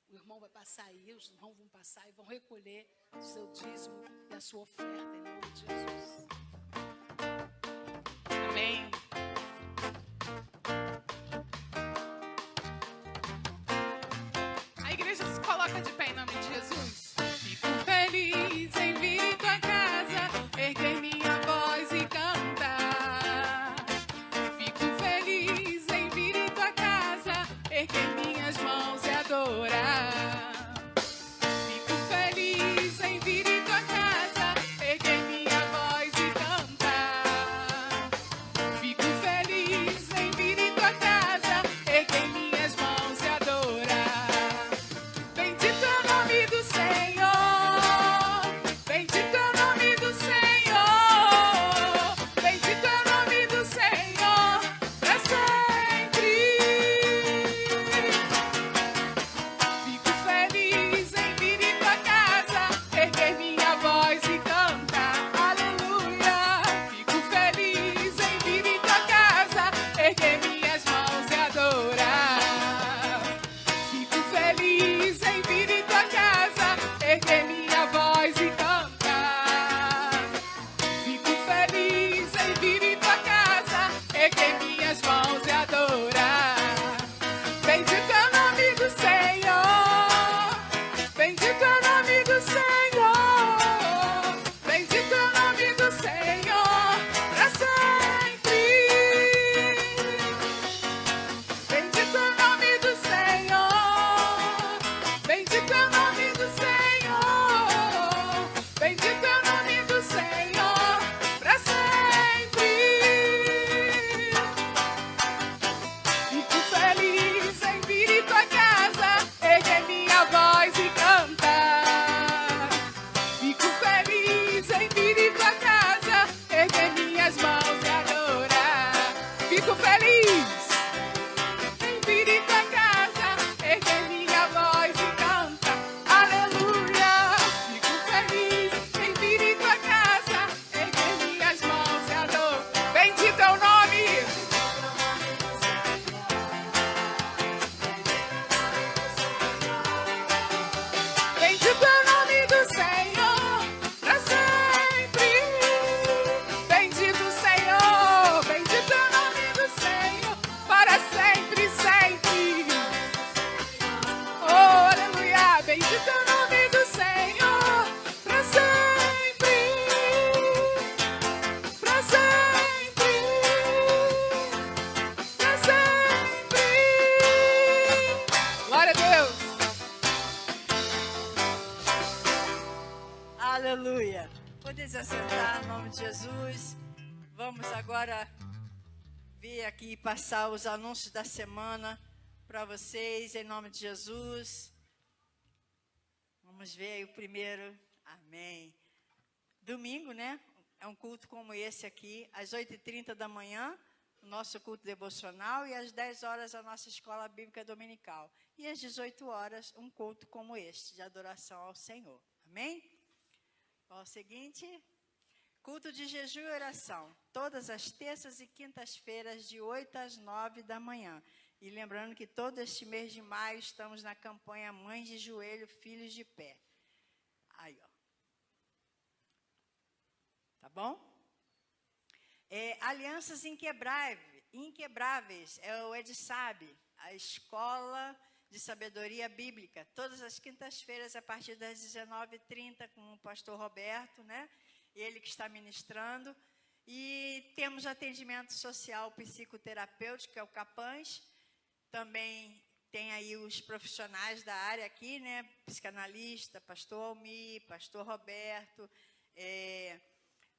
O irmão vai passar aí, os irmãos vão passar e vão recolher o seu dízimo e a sua oferta em nome de Jesus. Amém. A igreja se coloca de pé em nome de Jesus. Fico feliz em vir em tua casa, erguer minha voz e cantar. Fico feliz em vir em tua casa, erguer minhas mãos e adorar. Fico feliz em vir em tua casa, erguer minha voz e cantar. Aleluia. Podem se assentar em nome de Jesus. Vamos agora vir aqui passar os anúncios da semana para vocês, em nome de Jesus. Vamos ver aí o primeiro. Amém. Domingo, né? É um culto como esse aqui, às 8h30 da manhã, o nosso culto devocional, e às 10 horas a nossa escola bíblica dominical. E às 18 horas, um culto como este, de adoração ao Senhor. Amém? Ó, o seguinte, culto de jejum e oração, todas as terças e quintas-feiras, de 8 às 9 da manhã. E lembrando que todo este mês de maio estamos na campanha Mães de Joelho, Filhos de Pé. Aí, ó. Tá bom? Alianças Inquebráveis, é o EDSAB, a Escola de Sabedoria Bíblica, todas as quintas-feiras, a partir das 19h30, com o pastor Roberto, né? Ele que está ministrando. E temos atendimento social psicoterapêutico, que é o CAPANS. Também tem aí os profissionais da área aqui, né? Psicanalista, pastor Almi, pastor Roberto,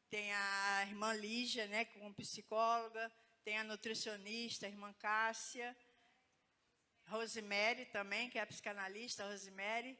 tem a irmã Lígia, né, como psicóloga, tem a nutricionista, a irmã Cássia, Rosemary também, que é a psicanalista, Rosemary.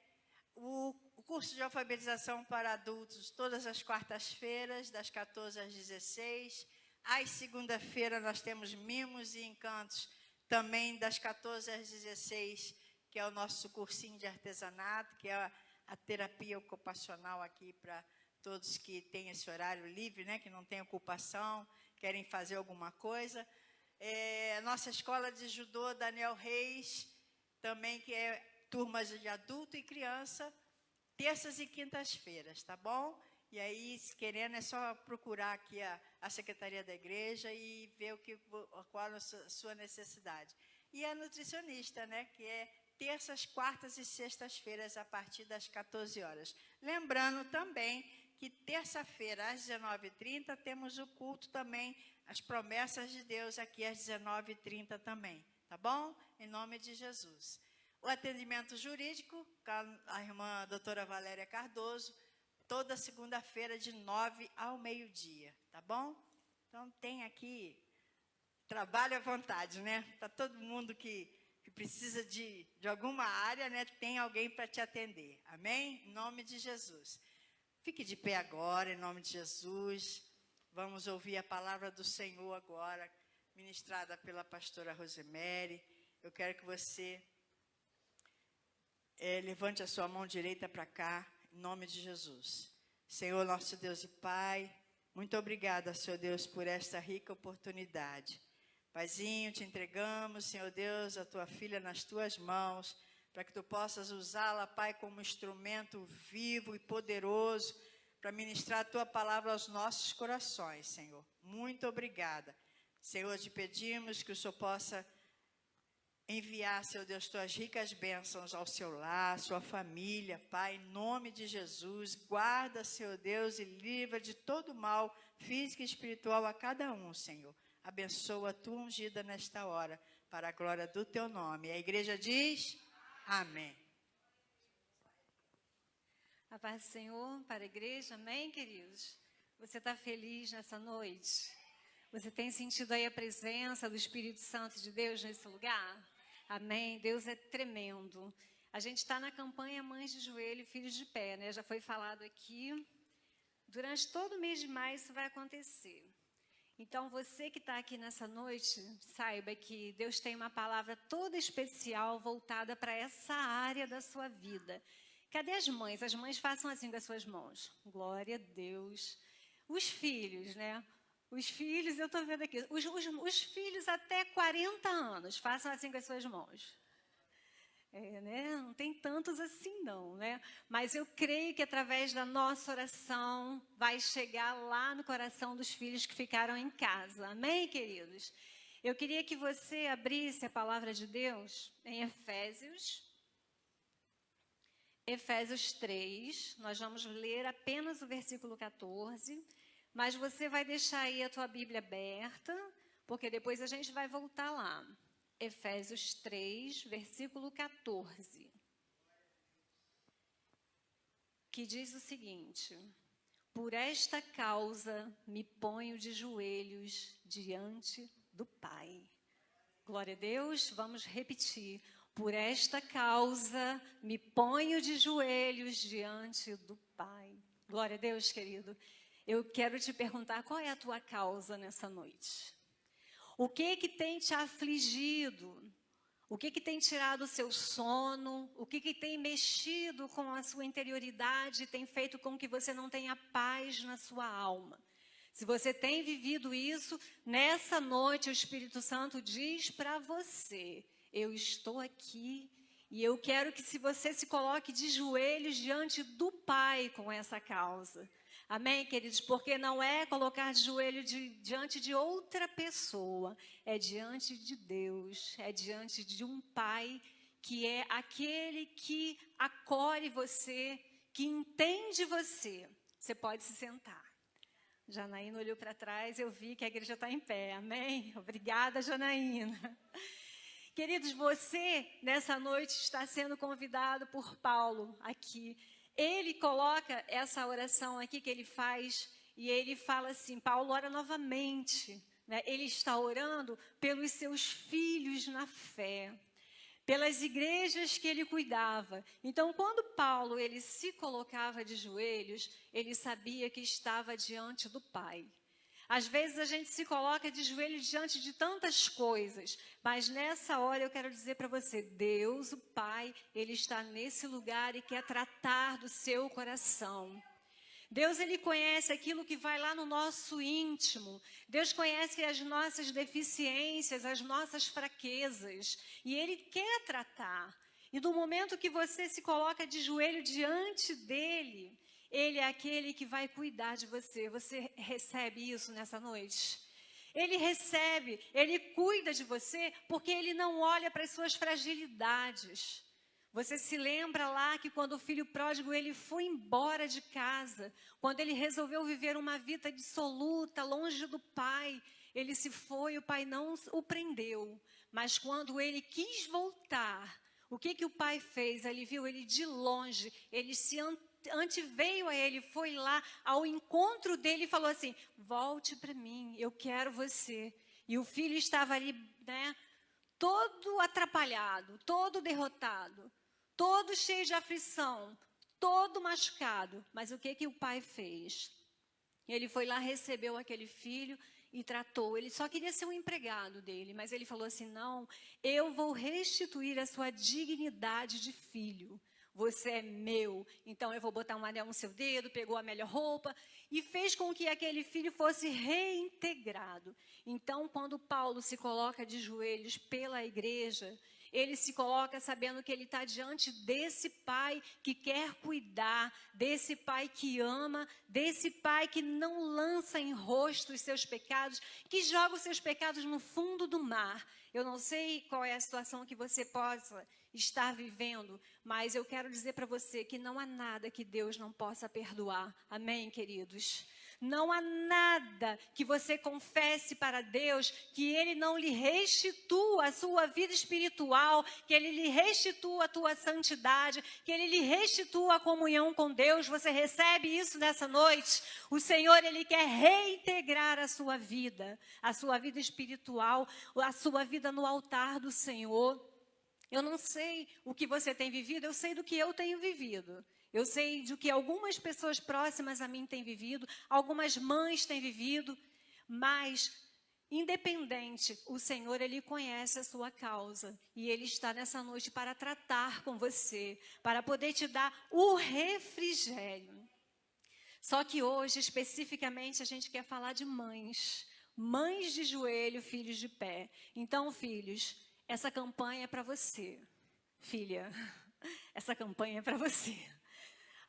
O curso de alfabetização para adultos, todas as quartas-feiras, das 14 às 16. Às segunda-feira nós temos Mimos e Encantos, também das 14 às 16, que é o nosso cursinho de artesanato, que é a terapia ocupacional aqui para todos que têm esse horário livre, né, que não têm ocupação, querem fazer alguma coisa. Nossa escola de judô, Daniel Reis, também, que é turmas de adulto e criança, terças e quintas-feiras, tá bom? E aí, se querendo, é só procurar aqui a secretaria da igreja e ver qual a sua necessidade. E a nutricionista, né, que é terças, quartas e sextas-feiras, a partir das 14 horas. Lembrando também que terça-feira, às 19h30, temos o culto também, as promessas de Deus, aqui às 19h30 também, tá bom? Em nome de Jesus. O atendimento jurídico, a irmã doutora Valéria Cardoso, toda segunda-feira, de 9 ao meio-dia, tá bom? Então, tem aqui, trabalho à vontade, né? Para todo mundo que precisa de alguma área, né? Tem alguém para te atender, amém? Em nome de Jesus. Fique de pé agora, em nome de Jesus. Vamos ouvir a palavra do Senhor agora, ministrada pela pastora Rosemary. Eu quero que você levante a sua mão direita para cá, em nome de Jesus. Senhor, nosso Deus e Pai, muito obrigada, Senhor Deus, por esta rica oportunidade. Paizinho, te entregamos, Senhor Deus, a tua filha nas tuas mãos, para que tu possas usá-la, Pai, como instrumento vivo e poderoso para ministrar a tua palavra aos nossos corações, Senhor. Muito obrigada. Senhor, te pedimos que o Senhor possa enviar, Senhor Deus, tuas ricas bênçãos ao seu lar, sua família, Pai, em nome de Jesus. Guarda, Senhor Deus, e livra de todo mal físico e espiritual a cada um, Senhor. Abençoa a tua ungida nesta hora, para a glória do teu nome. A igreja diz... Amém. A paz do Senhor para a igreja, amém, queridos? Você está feliz nessa noite? Você tem sentido aí a presença do Espírito Santo de Deus nesse lugar? Amém? Deus é tremendo. A gente está na campanha Mães de Joelho e Filhos de Pé, né? Já foi falado aqui. Durante todo o mês de maio isso vai acontecer. Então, você que está aqui nessa noite, saiba que Deus tem uma palavra toda especial voltada para essa área da sua vida. Cadê as mães? As mães façam assim com as suas mãos. Glória a Deus. Os filhos, né? Os filhos, eu estou vendo aqui. Os filhos até 40 anos, façam assim com as suas mãos. Né? Não tem tantos assim não, né? Mas eu creio que através da nossa oração vai chegar lá no coração dos filhos que ficaram em casa. Amém, queridos? Eu queria que você abrisse a palavra de Deus em Efésios 3. Nós vamos ler apenas o versículo 14, mas você vai deixar aí a tua Bíblia aberta, porque depois a gente vai voltar lá. Efésios 3, versículo 14. que diz o seguinte: por esta causa me ponho de joelhos diante do Pai. Glória a Deus, vamos repetir. Por esta causa me ponho de joelhos diante do Pai. Glória a Deus, querido. Eu quero te perguntar, qual é a tua causa nessa noite? O que tem te afligido? O que tem tirado o seu sono? O que tem mexido com a sua interioridade, tem feito com que você não tenha paz na sua alma? Se você tem vivido isso, nessa noite o Espírito Santo diz para você: eu estou aqui e eu quero que você se coloque de joelhos diante do Pai com essa causa. Amém, queridos? Porque não é colocar de joelho diante de outra pessoa, é diante de Deus, é diante de um Pai que é aquele que acolhe você, que entende você. Você pode se sentar. Janaína olhou para trás, eu vi que a igreja está em pé, amém? Obrigada, Janaína. Queridos, você, nessa noite, está sendo convidado por Paulo aqui. Ele coloca essa oração aqui que ele faz, e ele fala assim, Paulo ora novamente, né? Ele está orando pelos seus filhos na fé, pelas igrejas que ele cuidava. Então, quando Paulo ele se colocava de joelhos, ele sabia que estava diante do Pai. Às vezes a gente se coloca de joelhos diante de tantas coisas, mas nessa hora eu quero dizer para você, Deus, o Pai, Ele está nesse lugar e quer tratar do seu coração. Deus, Ele conhece aquilo que vai lá no nosso íntimo. Deus conhece as nossas deficiências, as nossas fraquezas, e Ele quer tratar. E no momento que você se coloca de joelho diante dEle, Ele é aquele que vai cuidar de você. Você recebe isso nessa noite? Ele recebe, Ele cuida de você, porque Ele não olha para as suas fragilidades. Você se lembra lá que quando o filho pródigo, ele foi embora de casa, quando ele resolveu viver uma vida dissoluta, longe do pai, ele se foi, o pai não o prendeu. Mas quando ele quis voltar, o que o pai fez? Ele viu ele de longe, ele se anteveio a ele, foi lá ao encontro dele e falou assim, volte para mim, eu quero você. E o filho estava ali, né, todo atrapalhado, todo derrotado, todo cheio de aflição, todo machucado. Mas o que o pai fez? Ele foi lá, recebeu aquele filho e tratou. Ele só queria ser um empregado dele, mas ele falou assim, não, eu vou restituir a sua dignidade de filho. Você é meu, então eu vou botar um anel no seu dedo, pegou a melhor roupa e fez com que aquele filho fosse reintegrado. Então, quando Paulo se coloca de joelhos pela igreja, ele se coloca sabendo que ele está diante desse pai que quer cuidar, desse pai que ama, desse pai que não lança em rosto os seus pecados, que joga os seus pecados no fundo do mar. Eu não sei qual é a situação que você possa estar vivendo, mas eu quero dizer para você que não há nada que Deus não possa perdoar. Amém, queridos? Não há nada que você confesse para Deus que Ele não lhe restitua a sua vida espiritual, que Ele lhe restitua a tua santidade, que Ele lhe restitua a comunhão com Deus. Você recebe isso nessa noite? O Senhor, Ele quer reintegrar a sua vida espiritual, a sua vida no altar do Senhor. Eu não sei o que você tem vivido, eu sei do que eu tenho vivido. Eu sei do que algumas pessoas próximas a mim têm vivido, algumas mães têm vivido, mas, independente, o Senhor, Ele conhece a sua causa. E Ele está nessa noite para tratar com você, para poder te dar o refrigério. Só que hoje, especificamente, a gente quer falar de mães. Mães de joelho, filhos de pé. Então, filhos, essa campanha é para você. Filha, essa campanha é para você.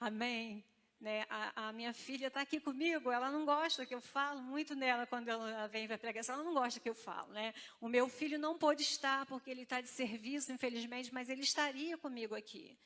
Amém? Né? A minha filha está aqui comigo, ela não gosta que eu falo muito nela quando ela vem para pregação, ela não gosta que eu falo, né? O meu filho não pôde estar porque ele está de serviço, infelizmente, mas ele estaria comigo aqui.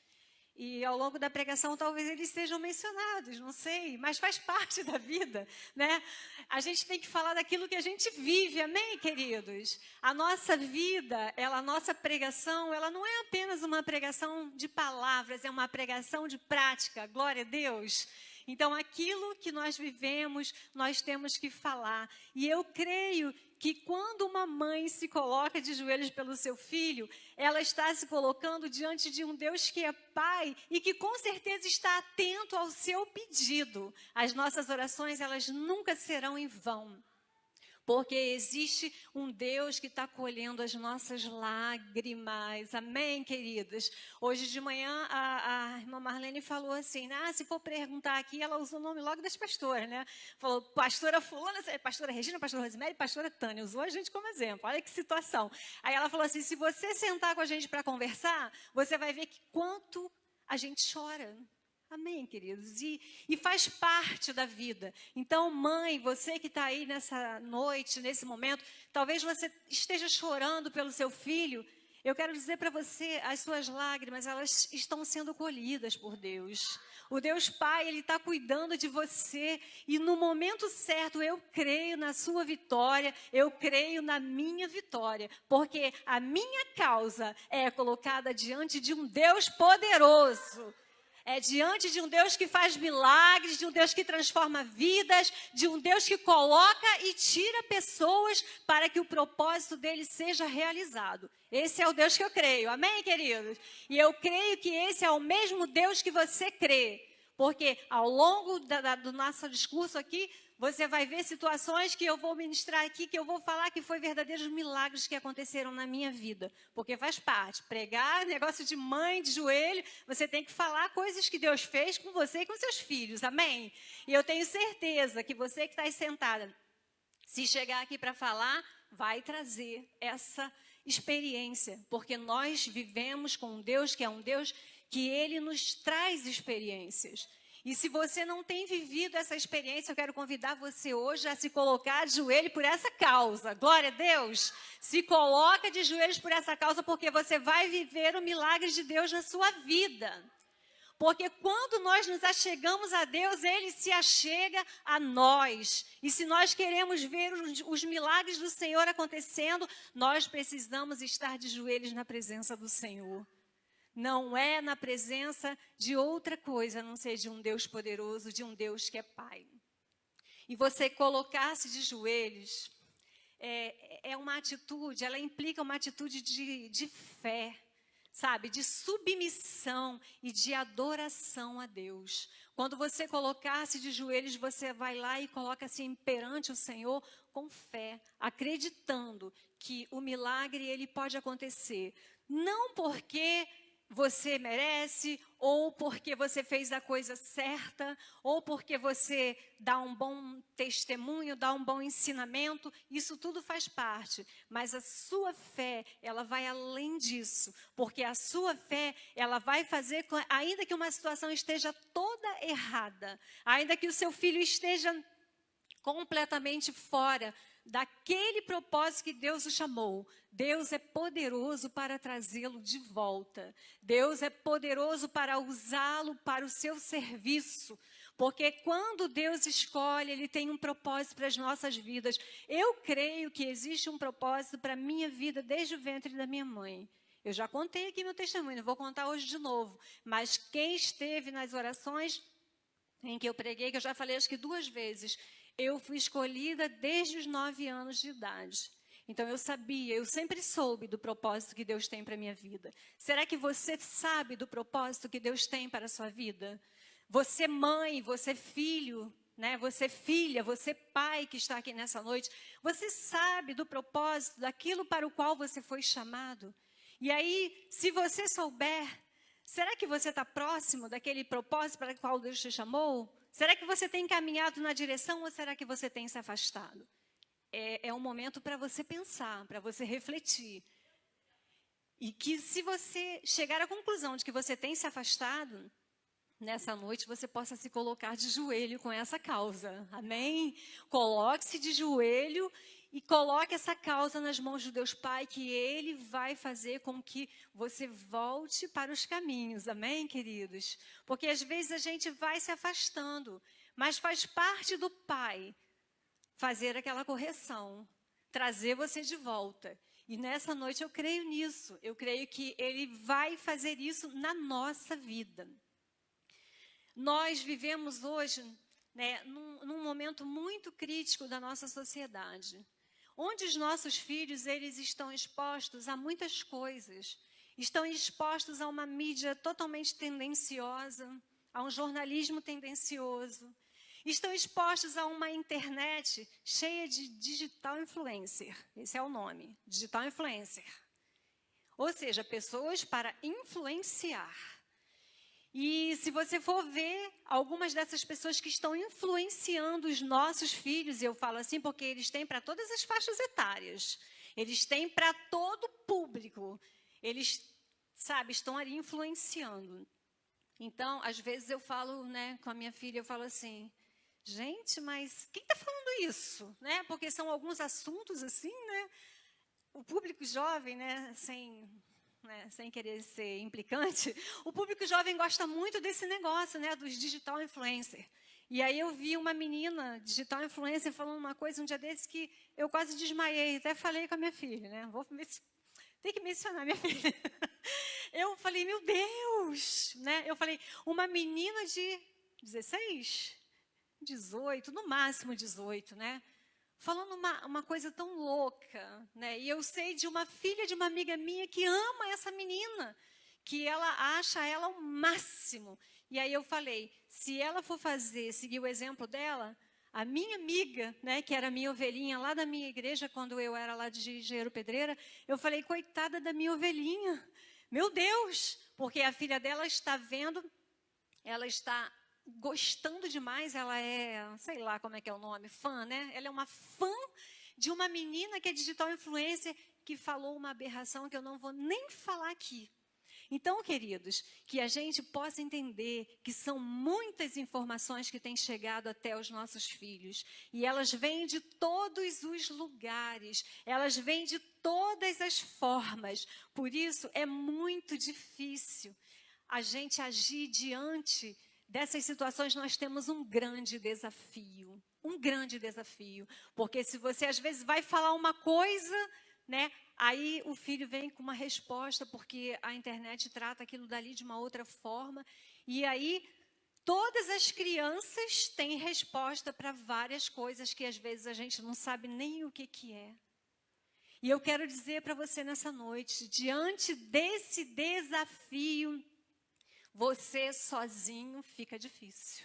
E ao longo da pregação, talvez eles sejam mencionados, não sei, mas faz parte da vida, né? A gente tem que falar daquilo que a gente vive, amém, queridos? A nossa vida, a nossa pregação, ela não é apenas uma pregação de palavras, é uma pregação de prática, glória a Deus. Então, aquilo que nós vivemos, nós temos que falar. E eu creio que quando uma mãe se coloca de joelhos pelo seu filho, ela está se colocando diante de um Deus que é Pai e que com certeza está atento ao seu pedido. As nossas orações, elas nunca serão em vão. Porque existe um Deus que está colhendo as nossas lágrimas. Amém, queridas? Hoje de manhã, a irmã Marlene falou assim, se for perguntar aqui, ela usou o nome logo das pastoras, né? Falou, pastora fulana, pastora Regina, pastora Rosemary, pastora Tânia. Usou a gente como exemplo. Olha que situação. Aí ela falou assim, se você sentar com a gente para conversar, você vai ver que quanto a gente chora. Amém, queridos? E faz parte da vida. Então, mãe, você que está aí nessa noite, nesse momento, talvez você esteja chorando pelo seu filho. Eu quero dizer para você, as suas lágrimas, elas estão sendo colhidas por Deus. O Deus Pai, Ele está cuidando de você. E no momento certo, eu creio na sua vitória, eu creio na minha vitória. Porque a minha causa é colocada diante de um Deus poderoso. É diante de um Deus que faz milagres, de um Deus que transforma vidas, de um Deus que coloca e tira pessoas para que o propósito dele seja realizado. Esse é o Deus que eu creio, amém, queridos? E eu creio que esse é o mesmo Deus que você crê, porque ao longo do nosso discurso aqui, você vai ver situações que eu vou ministrar aqui, que eu vou falar que foi verdadeiros milagres que aconteceram na minha vida. Porque faz parte. Pregar, negócio de mãe, de joelho, você tem que falar coisas que Deus fez com você e com seus filhos. Amém? E eu tenho certeza que você que está aí sentada, se chegar aqui para falar, vai trazer essa experiência. Porque nós vivemos com um Deus que é um Deus que Ele nos traz experiências. E se você não tem vivido essa experiência, eu quero convidar você hoje a se colocar de joelho por essa causa. Glória a Deus! Se coloca de joelhos por essa causa, porque você vai viver o milagre de Deus na sua vida. Porque quando nós nos achegamos a Deus, Ele se achega a nós. E se nós queremos ver os milagres do Senhor acontecendo, nós precisamos estar de joelhos na presença do Senhor. Não é na presença de outra coisa, a não ser de um Deus poderoso, de um Deus que é Pai. E você colocar-se de joelhos é uma atitude, ela implica uma atitude de fé, sabe? De submissão e de adoração a Deus. Quando você colocar-se de joelhos, você vai lá e coloca-se perante o Senhor com fé, acreditando que o milagre ele pode acontecer. Não porque você merece, ou porque você fez a coisa certa, ou porque você dá um bom testemunho, dá um bom ensinamento, isso tudo faz parte. Mas a sua fé, ela vai além disso, porque a sua fé, ela vai fazer, ainda que uma situação esteja toda errada, ainda que o seu filho esteja completamente fora daquele propósito que Deus o chamou, Deus é poderoso para trazê-lo de volta. Deus é poderoso para usá-lo para o seu serviço. Porque quando Deus escolhe, Ele tem um propósito para as nossas vidas. Eu creio que existe um propósito para a minha vida desde o ventre da minha mãe. Eu já contei aqui meu testemunho, não vou contar hoje de novo. Mas quem esteve nas orações em que eu preguei, que eu já falei acho que 2 vezes, eu fui escolhida desde os 9 anos de idade. Então, eu sempre soube do propósito que Deus tem para a minha vida. Será que você sabe do propósito que Deus tem para a sua vida? Você mãe, você filho, né? Você filha, você pai que está aqui nessa noite, você sabe do propósito, daquilo para o qual você foi chamado? E aí, se você souber, será que você está próximo daquele propósito para o qual Deus te chamou? Será que você tem caminhado na direção ou será que você tem se afastado? É um momento para você pensar, para você refletir. E que se você chegar à conclusão de que você tem se afastado, nessa noite você possa se colocar de joelho com essa causa. Amém? Coloque-se de joelho e coloque essa causa nas mãos de Deus Pai, que Ele vai fazer com que você volte para os caminhos. Amém, queridos? Porque às vezes a gente vai se afastando, mas faz parte do Pai fazer aquela correção, trazer você de volta. E nessa noite eu creio nisso. Eu creio que Ele vai fazer isso na nossa vida. Nós vivemos hoje, né, num momento muito crítico da nossa sociedade, onde os nossos filhos, eles estão expostos a muitas coisas, estão expostos a uma mídia totalmente tendenciosa, a um jornalismo tendencioso, estão expostos a uma internet cheia de digital influencer, esse é o nome, digital influencer, ou seja, pessoas para influenciar. E se você for ver, algumas dessas pessoas que estão influenciando os nossos filhos, eu falo assim porque eles têm para todas as faixas etárias, eles têm para todo público, eles, sabe, estão ali influenciando. Então, às vezes eu falo, né, com a minha filha, eu falo assim, gente, mas quem está falando isso? Né? Porque são alguns assuntos assim, né? O público jovem, né, sem querer ser implicante, o público jovem gosta muito desse negócio, né, dos digital influencer. E aí eu vi uma menina digital influencer falando uma coisa um dia desses que eu quase desmaiei, até falei com a minha filha, né, tem que mencionar minha filha. Eu falei, meu Deus, né, eu falei, uma menina de 16, 18, no máximo 18, né, falando uma coisa tão louca, né? E eu sei de uma filha de uma amiga minha que ama essa menina, que ela acha ela o máximo. E aí eu falei, se ela for seguir o exemplo dela, a minha amiga, né, que era minha ovelhinha lá da minha igreja, quando eu era lá de Engenheiro Pedreira, eu falei, coitada da minha ovelhinha, meu Deus, porque a filha dela está vendo, ela está gostando demais, ela é, sei lá como é que é o nome, fã, né? Ela é uma fã de uma menina que é digital influencer, que falou uma aberração que eu não vou nem falar aqui. Então, queridos, que a gente possa entender que são muitas informações que têm chegado até os nossos filhos. E elas vêm de todos os lugares, elas vêm de todas as formas. Por isso, é muito difícil a gente agir diante dessas situações. Nós temos um grande desafio, porque se você às vezes vai falar uma coisa, né, aí o filho vem com uma resposta, porque a internet trata aquilo dali de uma outra forma, e aí todas as crianças têm resposta para várias coisas que às vezes a gente não sabe nem o que é. E eu quero dizer para você nessa noite, diante desse desafio, você sozinho fica difícil.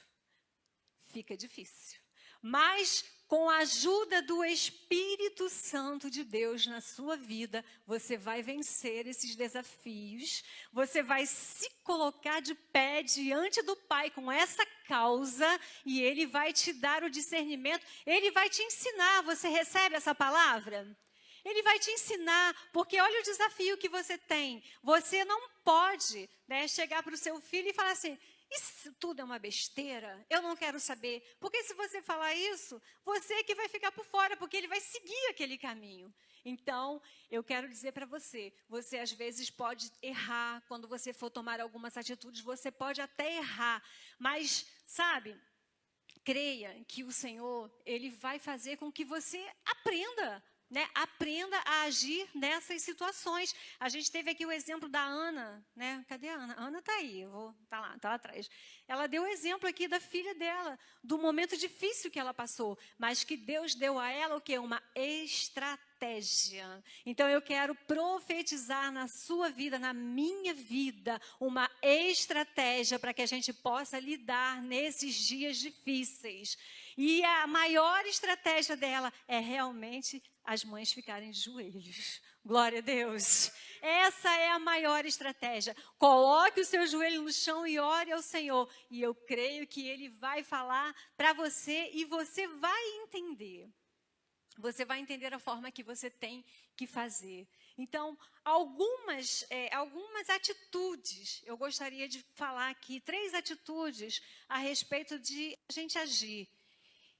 Mas com a ajuda do Espírito Santo de Deus na sua vida, você vai vencer esses desafios. Você vai se colocar de pé diante do Pai com essa causa e Ele vai te dar o discernimento. Ele vai te ensinar. Você recebe essa palavra? Ele vai te ensinar, porque olha o desafio que você tem. Você não pode, né, chegar para o seu filho e falar assim, isso tudo é uma besteira, eu não quero saber. Porque se você falar isso, você que vai ficar por fora, porque ele vai seguir aquele caminho. Então, eu quero dizer para você, você às vezes pode errar, quando você for tomar algumas atitudes, você pode até errar. Mas, sabe, creia que o Senhor, Ele vai fazer com que você aprenda, né? Aprenda a agir nessas situações. A gente teve aqui o exemplo da Ana, né? Cadê a Ana? A Ana está aí, tá lá atrás. Ela deu o exemplo aqui da filha dela, do momento difícil que ela passou, mas que Deus deu a ela o quê? Uma estratégia. Então eu quero profetizar na sua vida, na minha vida, uma estratégia para que a gente possa lidar nesses dias difíceis. E a maior estratégia dela é realmente as mães ficarem de joelhos. Glória a Deus. Essa é a maior estratégia. Coloque o seu joelho no chão e ore ao Senhor. E eu creio que Ele vai falar para você e você vai entender. Você vai entender a forma que você tem que fazer. Então, algumas atitudes, eu gostaria de falar aqui, 3 atitudes a respeito de a gente agir.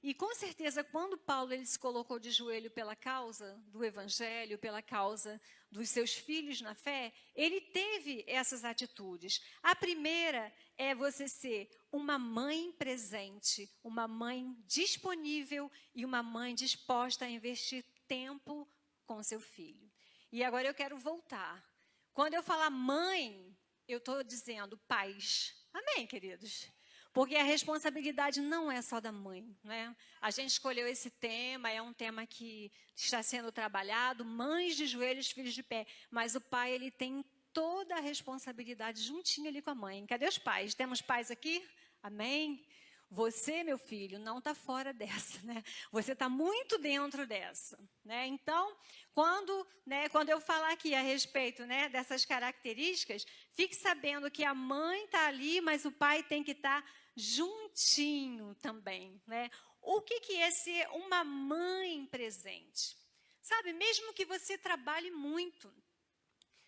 E com certeza, quando Paulo ele se colocou de joelho pela causa do evangelho, pela causa dos seus filhos na fé, ele teve essas atitudes. A primeira é você ser uma mãe presente, uma mãe disponível e uma mãe disposta a investir tempo com seu filho. E agora eu quero voltar. Quando eu falar mãe, eu estou dizendo pais. Amém, queridos? Porque a responsabilidade não é só da mãe, né? A gente escolheu esse tema, é um tema que está sendo trabalhado, mães de joelhos, filhos de pé. Mas o pai, ele tem toda a responsabilidade juntinho ali com a mãe. Cadê os pais? Temos pais aqui? Amém? Você, meu filho, não está fora dessa, né? Você está muito dentro dessa, né? Então, quando eu falar aqui a respeito, né, dessas características, fique sabendo que a mãe está ali, mas o pai tem que estar juntinho também, né? O que é ser uma mãe presente? Sabe, mesmo que você trabalhe muito,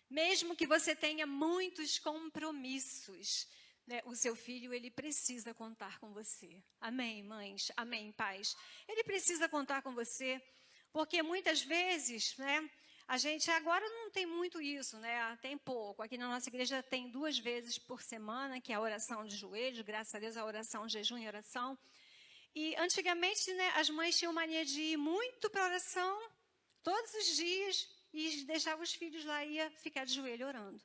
mesmo que você tenha muitos compromissos, né, o seu filho, ele precisa contar com você. Amém, mães? Amém, pais? Ele precisa contar com você, porque muitas vezes, né, a gente agora não tem muito isso, né? Tem pouco. Aqui na nossa igreja tem 2 vezes por semana, que é a oração de joelhos, graças a Deus, a oração, jejum e oração. E antigamente, né, as mães tinham mania de ir muito para a oração, todos os dias, e deixavam os filhos lá e ia ficar de joelho orando.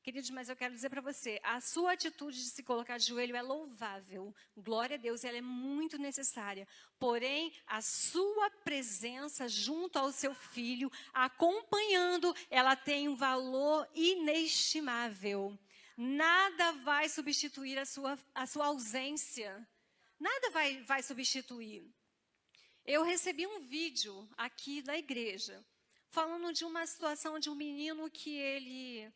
Queridos, mas eu quero dizer para você, a sua atitude de se colocar de joelho é louvável. Glória a Deus, ela é muito necessária. Porém, a sua presença junto ao seu filho, acompanhando, ela tem um valor inestimável. Nada vai substituir a sua ausência. Nada vai substituir. Eu recebi um vídeo aqui da igreja, falando de uma situação de um menino que ele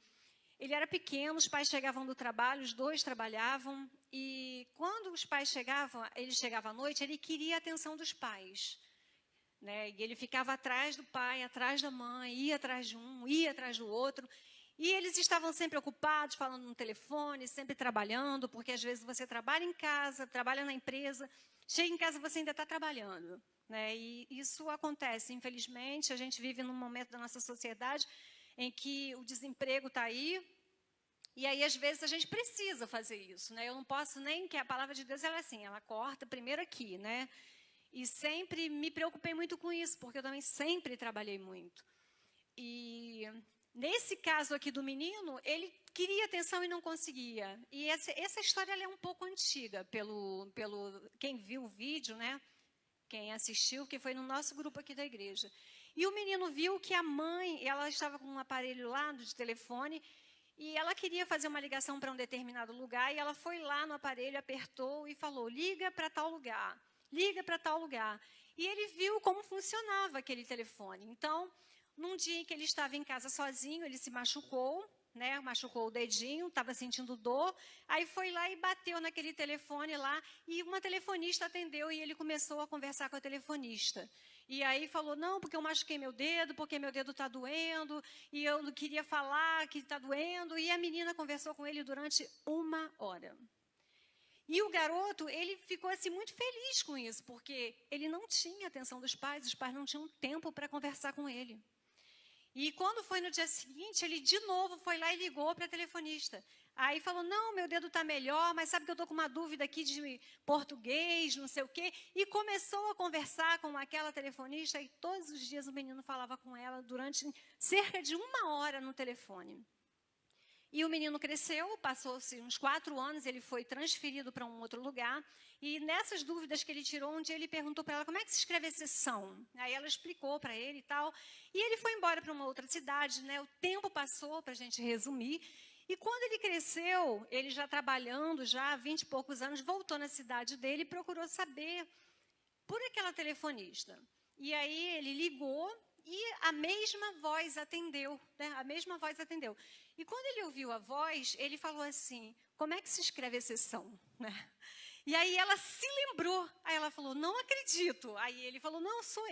era pequeno, os pais chegavam do trabalho, os 2 trabalhavam, e quando os pais chegavam, ele chegava à noite, ele queria a atenção dos pais, né? E ele ficava atrás do pai, atrás da mãe, ia atrás de um, ia atrás do outro, e eles estavam sempre ocupados, falando no telefone, sempre trabalhando, porque às vezes você trabalha em casa, trabalha na empresa, chega em casa você ainda está trabalhando, né? E isso acontece, infelizmente, a gente vive num momento da nossa sociedade em que o desemprego está aí, e aí, às vezes, a gente precisa fazer isso, né? Eu não posso nem, que a palavra de Deus, ela é assim, ela corta primeiro aqui, né? E sempre me preocupei muito com isso, porque eu também sempre trabalhei muito. E nesse caso aqui do menino, ele queria atenção e não conseguia. E essa história ela é um pouco antiga, quem viu o vídeo, né? Quem assistiu, que foi no nosso grupo aqui da igreja. E o menino viu que a mãe, ela estava com um aparelho lá de telefone, e ela queria fazer uma ligação para um determinado lugar, e ela foi lá no aparelho, apertou e falou, liga para tal lugar, liga para tal lugar. E ele viu como funcionava aquele telefone. Então, num dia em que ele estava em casa sozinho, ele se machucou, né? Machucou o dedinho, estava sentindo dor, aí foi lá e bateu naquele telefone lá, e uma telefonista atendeu, e ele começou a conversar com a telefonista. E aí falou, não, porque eu machuquei meu dedo, porque meu dedo está doendo, e eu não queria falar que está doendo, e a menina conversou com ele durante 1 hora. E o garoto, ele ficou assim muito feliz com isso, porque ele não tinha atenção dos pais, os pais não tinham tempo para conversar com ele. E quando foi no dia seguinte, ele de novo foi lá e ligou para a telefonista. Aí falou, não, meu dedo está melhor, mas sabe que eu estou com uma dúvida aqui de português, não sei o quê. E começou a conversar com aquela telefonista, e todos os dias o menino falava com ela durante cerca de 1 hora no telefone. E o menino cresceu, passou-se uns 4 anos, ele foi transferido para um outro lugar. E nessas dúvidas que ele tirou, um dia ele perguntou para ela, como é que se escreve exceção? Aí ela explicou para ele e tal. E ele foi embora para uma outra cidade, né? O tempo passou, para a gente resumir. E quando ele cresceu, ele já trabalhando, já há 20 e poucos anos, voltou na cidade dele e procurou saber por aquela telefonista. E aí ele ligou e a mesma voz atendeu, né? A mesma voz atendeu. E quando ele ouviu a voz, ele falou assim, como é que se escreve exceção? Né? E aí ela se lembrou, aí ela falou, não acredito. Aí ele falou, não, sou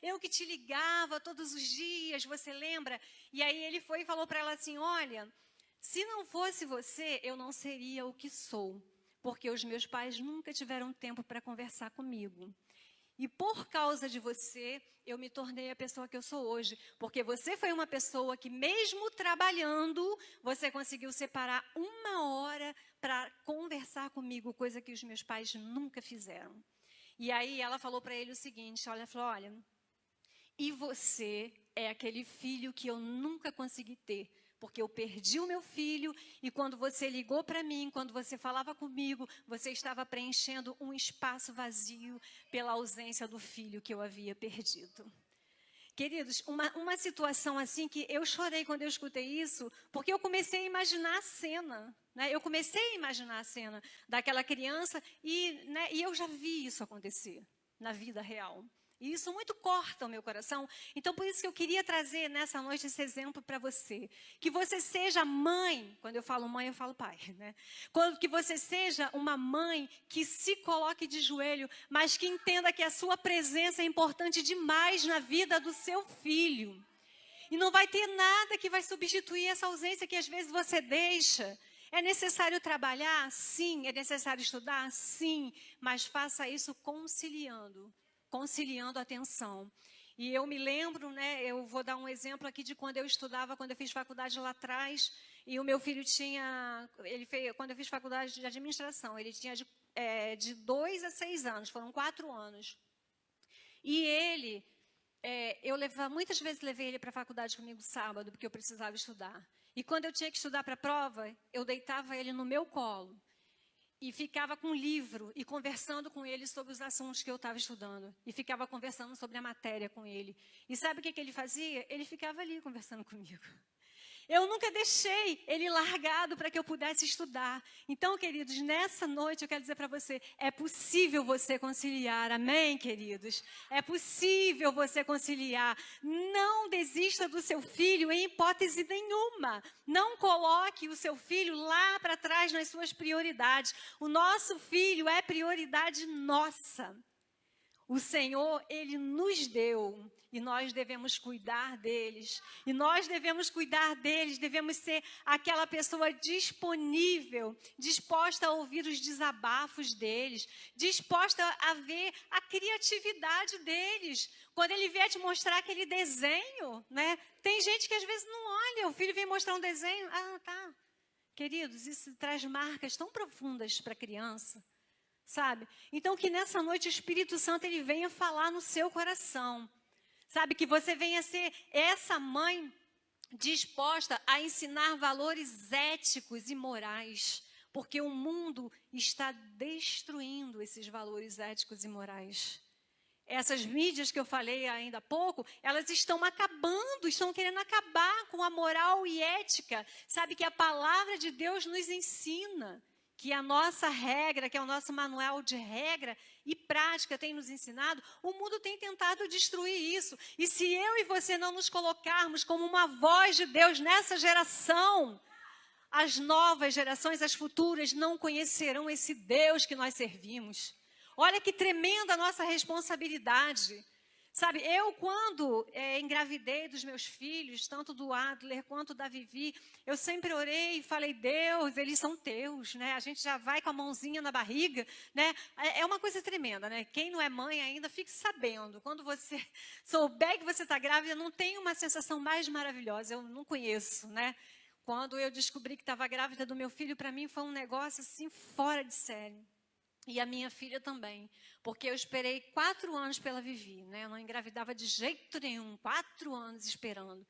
eu que te ligava todos os dias, você lembra? E aí ele foi e falou para ela assim, olha, se não fosse você, eu não seria o que sou. porque os meus pais nunca tiveram tempo para conversar comigo. E por causa de você, eu me tornei a pessoa que eu sou hoje. Porque você foi uma pessoa que, mesmo trabalhando, você conseguiu separar 1 hora para conversar comigo, coisa que os meus pais nunca fizeram. E aí ela falou para ele o seguinte, ela falou, olha, e você é aquele filho que eu nunca consegui ter. Porque eu perdi o meu filho e quando você ligou para mim, quando você falava comigo, você estava preenchendo um espaço vazio pela ausência do filho que eu havia perdido. Queridos, uma situação assim que eu chorei quando eu escutei isso, porque eu comecei a imaginar a cena, né? Eu comecei a imaginar a cena daquela criança e eu já vi isso acontecer na vida real. E isso muito corta o meu coração. Então, por isso que eu queria trazer nessa noite esse exemplo para você. Que você seja mãe, quando eu falo mãe, eu falo pai, né? Que você seja uma mãe que se coloque de joelho, mas que entenda que a sua presença é importante demais na vida do seu filho. E não vai ter nada que vai substituir essa ausência que às vezes você deixa. É necessário trabalhar? Sim. É necessário estudar? Sim. Mas faça isso conciliando a atenção. E eu me lembro, né, eu vou dar um exemplo aqui de quando eu estudava, quando eu fiz faculdade lá atrás, e o meu filho quando eu fiz faculdade de administração, ele tinha de 2 a 6 anos, foram 4 anos. E ele, muitas vezes levei ele para a faculdade comigo sábado, porque eu precisava estudar. E quando eu tinha que estudar para a prova, eu deitava ele no meu colo. E ficava com o livro e conversando com ele sobre os assuntos que eu estava estudando. E ficava conversando sobre a matéria com ele. E sabe o que ele fazia? Ele ficava ali conversando comigo. Eu nunca deixei ele largado para que eu pudesse estudar. Então, queridos, nessa noite eu quero dizer para você, é possível você conciliar, amém, queridos? É possível você conciliar. Não desista do seu filho em hipótese nenhuma. Não coloque o seu filho lá para trás nas suas prioridades. O nosso filho é prioridade nossa. O Senhor, Ele nos deu e nós devemos cuidar deles. E nós devemos cuidar deles, devemos ser aquela pessoa disponível, disposta a ouvir os desabafos deles, disposta a ver a criatividade deles. Quando ele vier te mostrar aquele desenho, né? Tem gente que às vezes não olha, o filho vem mostrar um desenho, tá. Queridos, isso traz marcas tão profundas para a criança. Sabe? Então, que nessa noite o Espírito Santo ele venha falar no seu coração. Sabe? Que você venha ser essa mãe disposta a ensinar valores éticos e morais. Porque o mundo está destruindo esses valores éticos e morais. Essas mídias que eu falei ainda há pouco, elas estão acabando, estão querendo acabar com a moral e ética. Sabe? Que a palavra de Deus nos ensina. Que a nossa regra, que é o nosso manual de regra e prática tem nos ensinado, o mundo tem tentado destruir isso. E se eu e você não nos colocarmos como uma voz de Deus nessa geração, as novas gerações, as futuras, não conhecerão esse Deus que nós servimos. Olha que tremenda a nossa responsabilidade. Sabe, eu quando engravidei dos meus filhos, tanto do Adler quanto da Vivi, eu sempre orei e falei, Deus, eles são teus, né? A gente já vai com a mãozinha na barriga, né? É uma coisa tremenda, né? Quem não é mãe ainda, fique sabendo. Quando você souber que você está grávida, não tem uma sensação mais maravilhosa, eu não conheço, né? Quando eu descobri que estava grávida do meu filho, para mim foi um negócio assim fora de série. E a minha filha também, porque eu esperei 4 anos pela Vivi, né? Eu não engravidava de jeito nenhum, 4 anos esperando.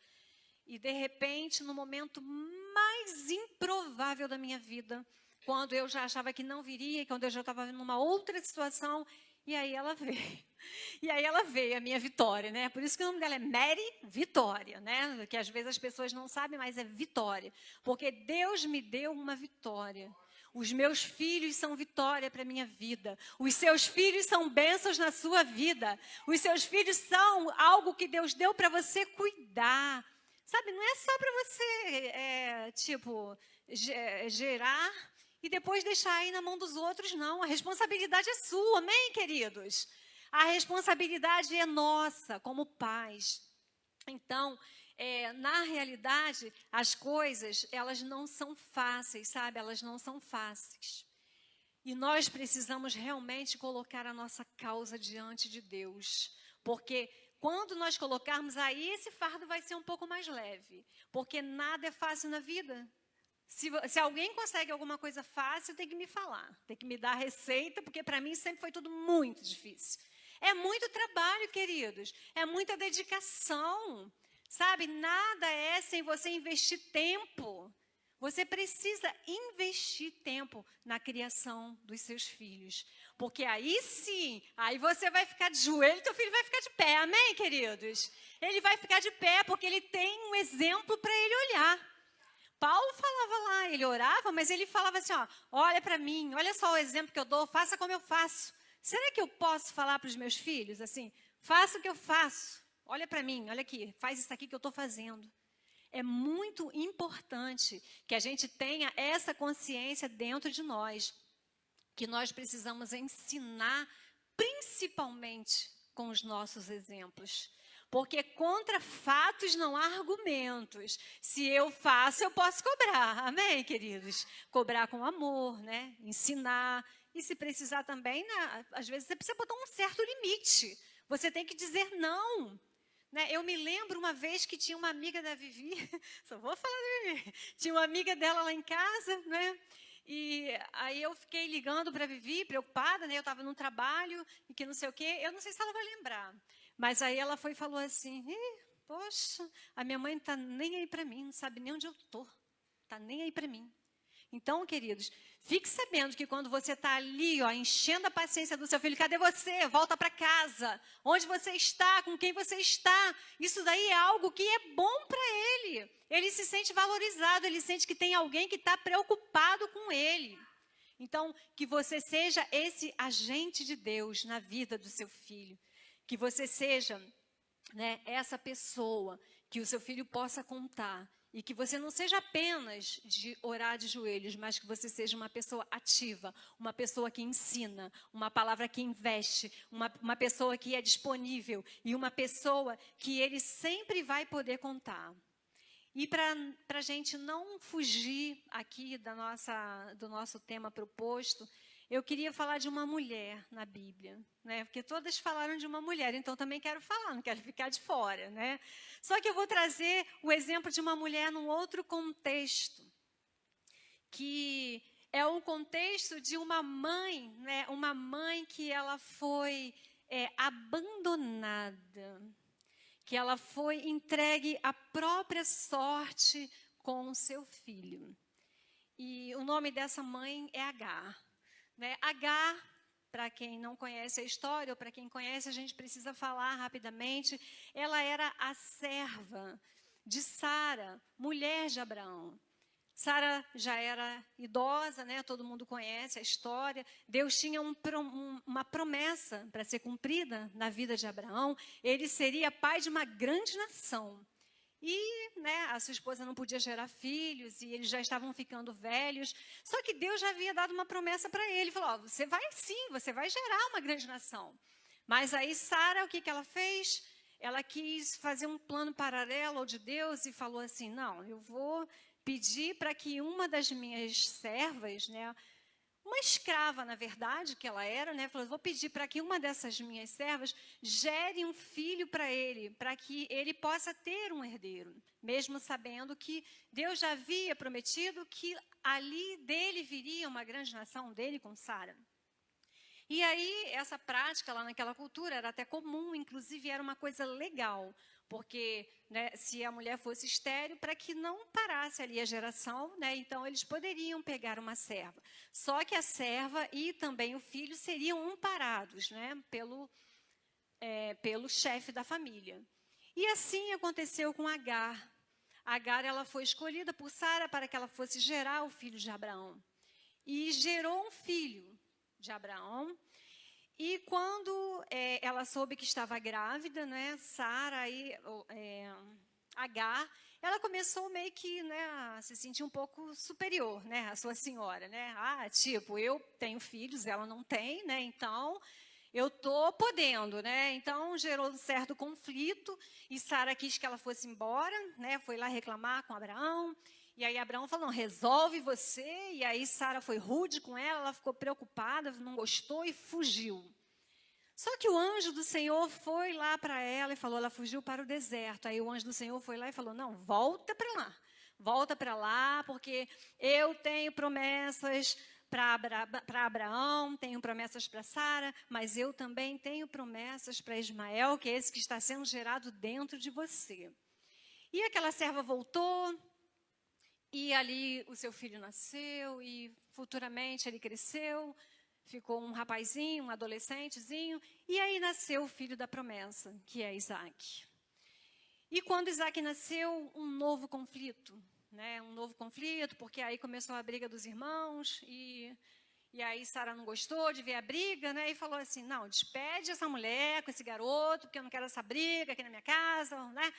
E, de repente, no momento mais improvável da minha vida, quando eu já achava que não viria, quando eu já estava numa outra situação, e aí ela veio. E aí ela veio, a minha Vitória, né? Por isso que o nome dela é Mary Vitória, né? Que às vezes as pessoas não sabem, mas é Vitória. Porque Deus me deu uma vitória. Os meus filhos são vitória para a minha vida. Os seus filhos são bênçãos na sua vida. Os seus filhos são algo que Deus deu para você cuidar. Sabe, não é só para você, gerar e depois deixar aí na mão dos outros, não. A responsabilidade é sua, amém, queridos? A responsabilidade é nossa, como pais. Então, na realidade, as coisas, elas não são fáceis, sabe? Elas não são fáceis. E nós precisamos realmente colocar a nossa causa diante de Deus. Porque quando nós colocarmos aí, esse fardo vai ser um pouco mais leve. Porque nada é fácil na vida. Se alguém consegue alguma coisa fácil, tem que me falar. Tem que me dar a receita, porque para mim sempre foi tudo muito difícil. É muito trabalho, queridos. É muita dedicação. Sabe, nada é sem você investir tempo. Você precisa investir tempo na criação dos seus filhos. Porque aí sim, aí você vai ficar de joelho, teu filho vai ficar de pé. Amém, queridos? Ele vai ficar de pé porque ele tem um exemplo para ele olhar. Paulo falava lá, ele orava, mas ele falava assim, ó, olha para mim, olha só o exemplo que eu dou, faça como eu faço. Será que eu posso falar para os meus filhos assim, faça o que eu faço, olha para mim, olha aqui, faz isso aqui que eu estou fazendo. É muito importante que a gente tenha essa consciência dentro de nós, que nós precisamos ensinar principalmente com os nossos exemplos. Porque contra fatos não há argumentos. Se eu faço, eu posso cobrar. Amém, queridos? Cobrar com amor, né? Ensinar. E se precisar também, né? Às vezes você precisa botar um certo limite. Você tem que dizer não. Né? Eu me lembro uma vez que tinha uma amiga da Vivi, só vou falar da Vivi, tinha uma amiga dela lá em casa, né? E aí eu fiquei ligando para a Vivi, preocupada, né? Eu estava num trabalho e que não sei o quê, eu não sei se ela vai lembrar. Mas aí ela foi e falou assim, poxa, a minha mãe não está nem aí para mim, não sabe nem onde eu estou, está nem aí para mim. Então, queridos, fique sabendo que quando você está ali, ó, enchendo a paciência do seu filho, cadê você? Volta para casa. Onde você está? Com quem você está? Isso daí é algo que é bom para ele. Ele se sente valorizado, ele sente que tem alguém que está preocupado com ele. Então, que você seja esse agente de Deus na vida do seu filho. Que você seja, né, essa pessoa que o seu filho possa contar. E que você não seja apenas de orar de joelhos, mas que você seja uma pessoa ativa, uma pessoa que ensina, uma palavra que investe, uma pessoa que é disponível e uma pessoa que ele sempre vai poder contar. E para a gente não fugir aqui do nosso tema proposto, eu queria falar de uma mulher na Bíblia, né? Porque todas falaram de uma mulher, então também quero falar, não quero ficar de fora, né? Só que eu vou trazer o exemplo de uma mulher num outro contexto, que é o contexto de uma mãe, né? Uma mãe que ela foi abandonada, que ela foi entregue à própria sorte com o seu filho. E o nome dessa mãe é Agar. Né? Agar, para quem não conhece a história, ou para quem conhece, a gente precisa falar rapidamente. Ela era a serva de Sara, mulher de Abraão. Sara já era idosa, né? Todo mundo conhece a história. Deus tinha uma promessa para ser cumprida na vida de Abraão. Ele seria pai de uma grande nação. E, né, a sua esposa não podia gerar filhos e eles já estavam ficando velhos. Só que Deus já havia dado uma promessa para ele. Ele falou, você vai sim, você vai gerar uma grande nação. Mas aí Sara, o que ela fez? Ela quis fazer um plano paralelo de Deus e falou assim, não, eu vou pedir para que uma das minhas servas, né, uma escrava, na verdade, que ela era, né? Falou, vou pedir para que uma dessas minhas servas gere um filho para ele, para que ele possa ter um herdeiro, mesmo sabendo que Deus já havia prometido que ali dele viria uma grande nação, dele com Sara. E aí, essa prática lá naquela cultura era até comum, inclusive era uma coisa legal, porque, né, se a mulher fosse estéril, para que não parasse ali a geração, né, então eles poderiam pegar uma serva. Só que a serva e também o filho seriam amparados, né, pelo chefe da família. E assim aconteceu com Agar. Agar, ela foi escolhida por Sara para que ela fosse gerar o filho de Abraão. E gerou um filho de Abraão. E quando ela soube que estava grávida, né, Sara e Agar, ela começou meio que, né, a se sentir um pouco superior, né, à sua senhora, né? Tipo, eu tenho filhos, ela não tem, né? Então eu tô podendo, né? Então gerou um certo conflito e Sara quis que ela fosse embora, né? Foi lá reclamar com Abraão. E aí Abraão falou, não, resolve você. E aí Sara foi rude com ela ficou preocupada, não gostou e fugiu. Só que o anjo do Senhor foi lá para ela e falou, ela fugiu para o deserto. Aí o anjo do Senhor foi lá e falou, não, volta para lá. Volta para lá, porque eu tenho promessas para Abraão, tenho promessas para Sara, mas eu também tenho promessas para Ismael, que é esse que está sendo gerado dentro de você. E aquela serva voltou, e ali o seu filho nasceu, e futuramente ele cresceu, ficou um rapazinho, um adolescentezinho, e aí nasceu o filho da promessa, que é Isaac. E quando Isaac nasceu, um novo conflito, né? Um novo conflito, porque aí começou a briga dos irmãos, e aí Sara não gostou de ver a briga, né? E falou assim, não, despede essa mulher com esse garoto, porque eu não quero essa briga aqui na minha casa, né?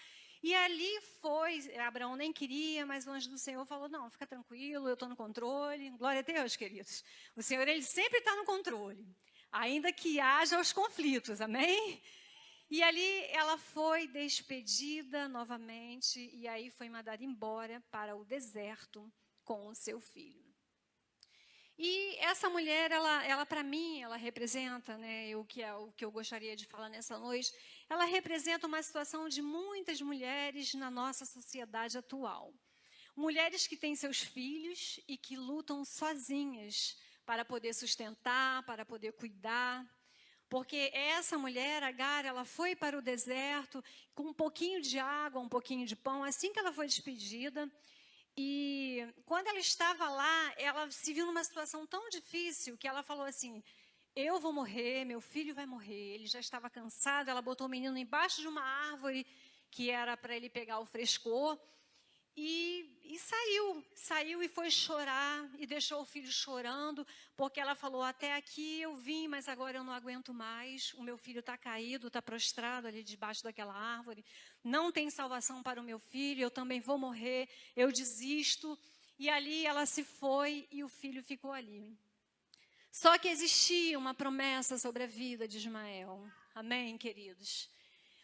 E ali foi, Abraão nem queria, mas o anjo do Senhor falou, não, fica tranquilo, eu estou no controle. Glória a Deus, queridos. O Senhor, Ele sempre está no controle, ainda que haja os conflitos, amém? E ali ela foi despedida novamente, e aí foi mandada embora para o deserto com o seu filho. E essa mulher, ela para mim, ela representa, né, o que eu gostaria de falar nessa noite, ela representa uma situação de muitas mulheres na nossa sociedade atual. Mulheres que têm seus filhos e que lutam sozinhas para poder sustentar, para poder cuidar. Porque essa mulher, Agar, ela foi para o deserto com um pouquinho de água, um pouquinho de pão, assim que ela foi despedida. E quando ela estava lá, ela se viu numa situação tão difícil que ela falou assim, eu vou morrer, meu filho vai morrer. Ele já estava cansado, ela botou o menino embaixo de uma árvore que era para ele pegar o frescor. E saiu e foi chorar e deixou o filho chorando, porque ela falou, até aqui eu vim, mas agora eu não aguento mais, o meu filho está caído, está prostrado ali debaixo daquela árvore, não tem salvação para o meu filho, eu também vou morrer, eu desisto. E ali ela se foi e o filho ficou ali. Só que existia uma promessa sobre a vida de Ismael, amém, queridos?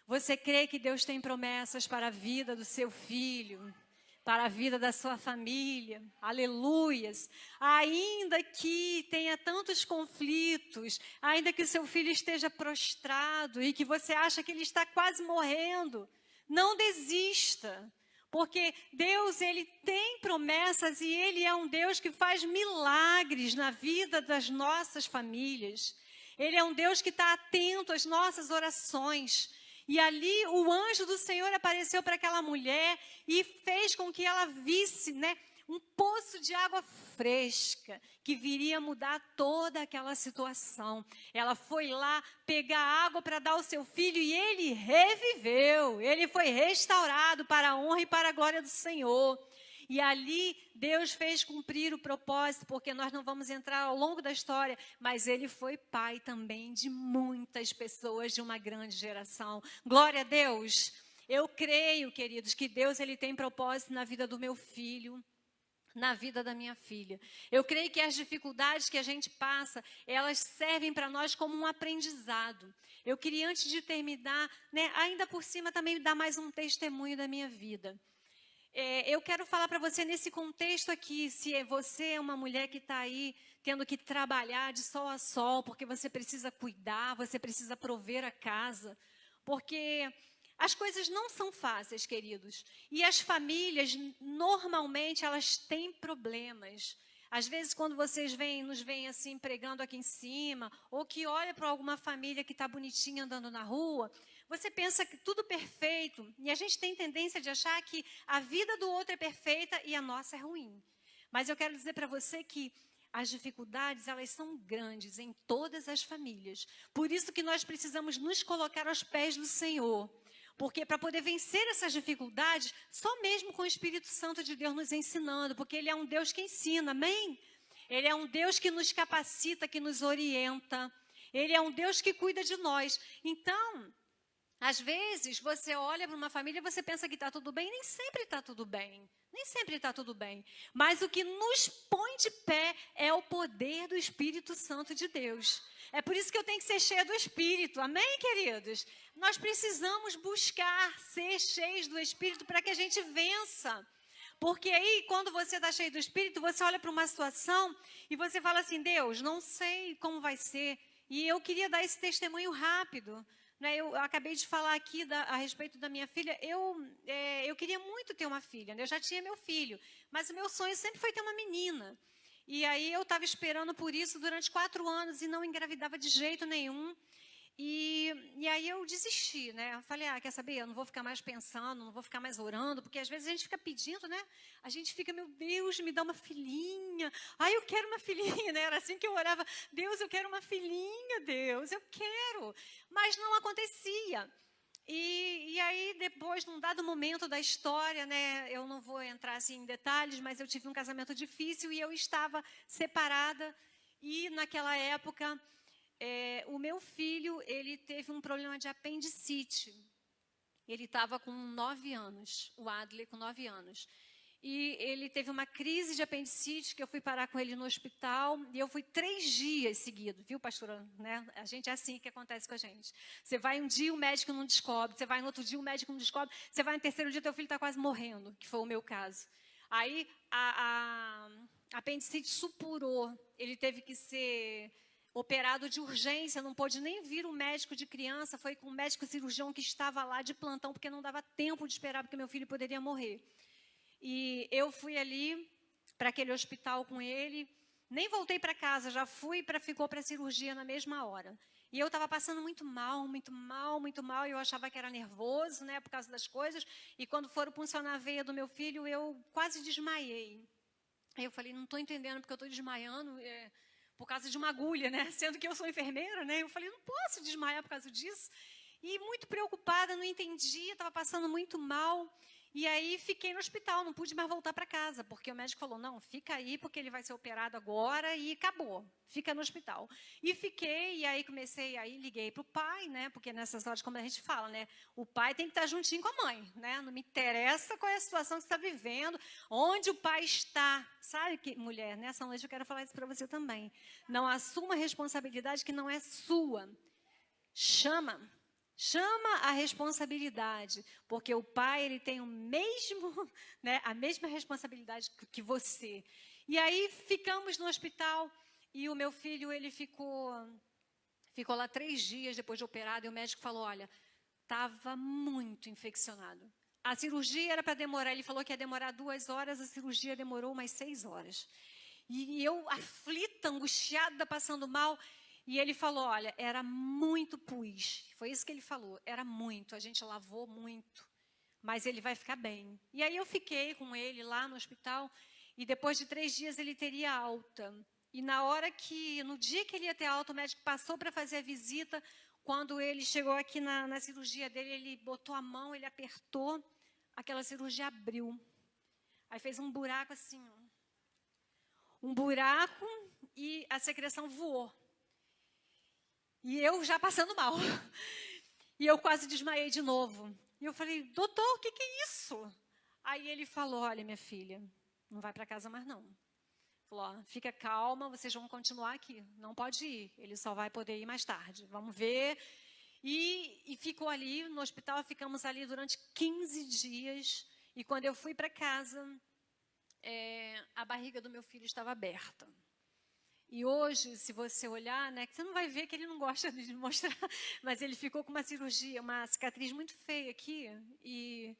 Você crê que Deus tem promessas para a vida do seu filho? Para a vida da sua família, aleluias, ainda que tenha tantos conflitos, ainda que o seu filho esteja prostrado e que você acha que ele está quase morrendo, não desista, porque Deus, Ele tem promessas e Ele é um Deus que faz milagres na vida das nossas famílias, Ele é um Deus que está atento às nossas orações. E ali o anjo do Senhor apareceu para aquela mulher e fez com que ela visse, né, um poço de água fresca que viria mudar toda aquela situação. Ela foi lá pegar água para dar ao seu filho e ele reviveu. Ele foi restaurado para a honra e para a glória do Senhor. E ali Deus fez cumprir o propósito, porque nós não vamos entrar ao longo da história, mas ele foi pai também de muitas pessoas de uma grande geração. Glória a Deus! Eu creio, queridos, que Deus ele tem propósito na vida do meu filho, na vida da minha filha. Eu creio que as dificuldades que a gente passa, elas servem para nós como um aprendizado. Eu queria, antes de terminar, né, ainda por cima também dar mais um testemunho da minha vida. Eu quero falar para você nesse contexto aqui, se você é uma mulher que está aí tendo que trabalhar de sol a sol, porque você precisa cuidar, você precisa prover a casa, porque as coisas não são fáceis, queridos. E as famílias, normalmente, elas têm problemas. Às vezes, quando vocês nos veem assim, pregando aqui em cima, ou que olha para alguma família que está bonitinha andando na rua, você pensa que tudo perfeito, e a gente tem tendência de achar que a vida do outro é perfeita e a nossa é ruim. Mas eu quero dizer para você que as dificuldades, elas são grandes em todas as famílias. Por isso que nós precisamos nos colocar aos pés do Senhor. Porque para poder vencer essas dificuldades, só mesmo com o Espírito Santo de Deus nos ensinando, porque Ele é um Deus que ensina, amém? Ele é um Deus que nos capacita, que nos orienta. Ele é um Deus que cuida de nós. Então, às vezes, você olha para uma família e você pensa que está tudo bem, nem sempre está tudo bem. Nem sempre está tudo bem. Mas o que nos põe de pé é o poder do Espírito Santo de Deus. É por isso que eu tenho que ser cheia do Espírito. Amém, queridos? Nós precisamos buscar ser cheios do Espírito para que a gente vença. Porque aí, quando você está cheio do Espírito, você olha para uma situação e você fala assim, Deus, não sei como vai ser. E eu queria dar esse testemunho rápido. Né? Eu acabei de falar aqui a respeito da minha filha. Eu queria muito ter uma filha. Né? Eu já tinha meu filho. Mas o meu sonho sempre foi ter uma menina. E aí eu estava esperando por isso durante 4 anos e não engravidava de jeito nenhum. E aí eu desisti, né? Eu falei, quer saber? Eu não vou ficar mais pensando, não vou ficar mais orando, porque às vezes a gente fica pedindo, né? A gente fica, meu Deus, me dá uma filhinha. Ai, eu quero uma filhinha, né? Era assim que eu orava. Deus, eu quero uma filhinha, Deus, eu quero. Mas não acontecia. E aí, depois, num dado momento da história, né? Eu não vou entrar assim em detalhes, mas eu tive um casamento difícil e eu estava separada. E naquela época... o meu filho, ele teve um problema de apendicite. Ele estava com 9 anos, o Adler com 9 anos. E ele teve uma crise de apendicite, que eu fui parar com ele no hospital, e eu fui 3 dias seguidos, viu, pastora? Né? A gente é assim que acontece com a gente. Você vai um dia, o médico não descobre, você vai no outro dia, o médico não descobre, você vai no terceiro dia, teu filho está quase morrendo, que foi o meu caso. Aí, a apendicite supurou, ele teve que ser... operado de urgência, não pôde nem vir o médico de criança, foi com o médico cirurgião que estava lá de plantão, porque não dava tempo de esperar, porque meu filho poderia morrer. E eu fui ali para aquele hospital com ele, nem voltei para casa, já ficou para a cirurgia na mesma hora. E eu estava passando muito mal, muito mal, muito mal, e eu achava que era nervoso, né, por causa das coisas, e quando foram puncionar a veia do meu filho, eu quase desmaiei. Aí eu falei, não estou entendendo porque eu estou desmaiando, por causa de uma agulha, né? Sendo que eu sou enfermeira, né? Eu falei, não posso desmaiar por causa disso. E muito preocupada, não entendia, estava passando muito mal. E aí fiquei no hospital, não pude mais voltar para casa, porque o médico falou, não, fica aí, porque ele vai ser operado agora e acabou. Fica no hospital. E fiquei, e aí liguei para o pai, né? Porque nessas horas, como a gente fala, né? O pai tem que estar juntinho com a mãe, né? Não me interessa qual é a situação que você está vivendo, onde o pai está. Sabe, mulher, nessa noite eu quero falar isso para você também. Não assuma responsabilidade que não é sua. Chama a responsabilidade, porque o pai, ele tem o mesmo, né, a mesma responsabilidade que você. E aí ficamos no hospital e o meu filho, ele ficou lá 3 dias depois de operado e o médico falou, olha, estava muito infeccionado. A cirurgia era para demorar, ele falou que ia demorar 2 horas, a cirurgia demorou umas 6 horas. E eu aflita, angustiada, passando mal. E ele falou, olha, era muito pus. Foi isso que ele falou, era muito. A gente lavou muito, mas ele vai ficar bem. E aí eu fiquei com ele lá no hospital e depois de 3 dias ele teria alta. E no dia que ele ia ter alta, o médico passou para fazer a visita. Quando ele chegou aqui na cirurgia dele, ele botou a mão, ele apertou, aquela cirurgia abriu. Aí fez um buraco assim, um buraco e a secreção voou. E eu já passando mal. E eu quase desmaiei de novo. E eu falei, doutor, o que é isso? Aí ele falou, olha, minha filha, não vai para casa mais não. Falou, fica calma, vocês vão continuar aqui. Não pode ir, ele só vai poder ir mais tarde. Vamos ver. E ficou ali no hospital, ficamos ali durante 15 dias. E quando eu fui para casa, a barriga do meu filho estava aberta. E hoje, se você olhar, né, você não vai ver que ele não gosta de mostrar, mas ele ficou com uma cirurgia, uma cicatriz muito feia aqui. E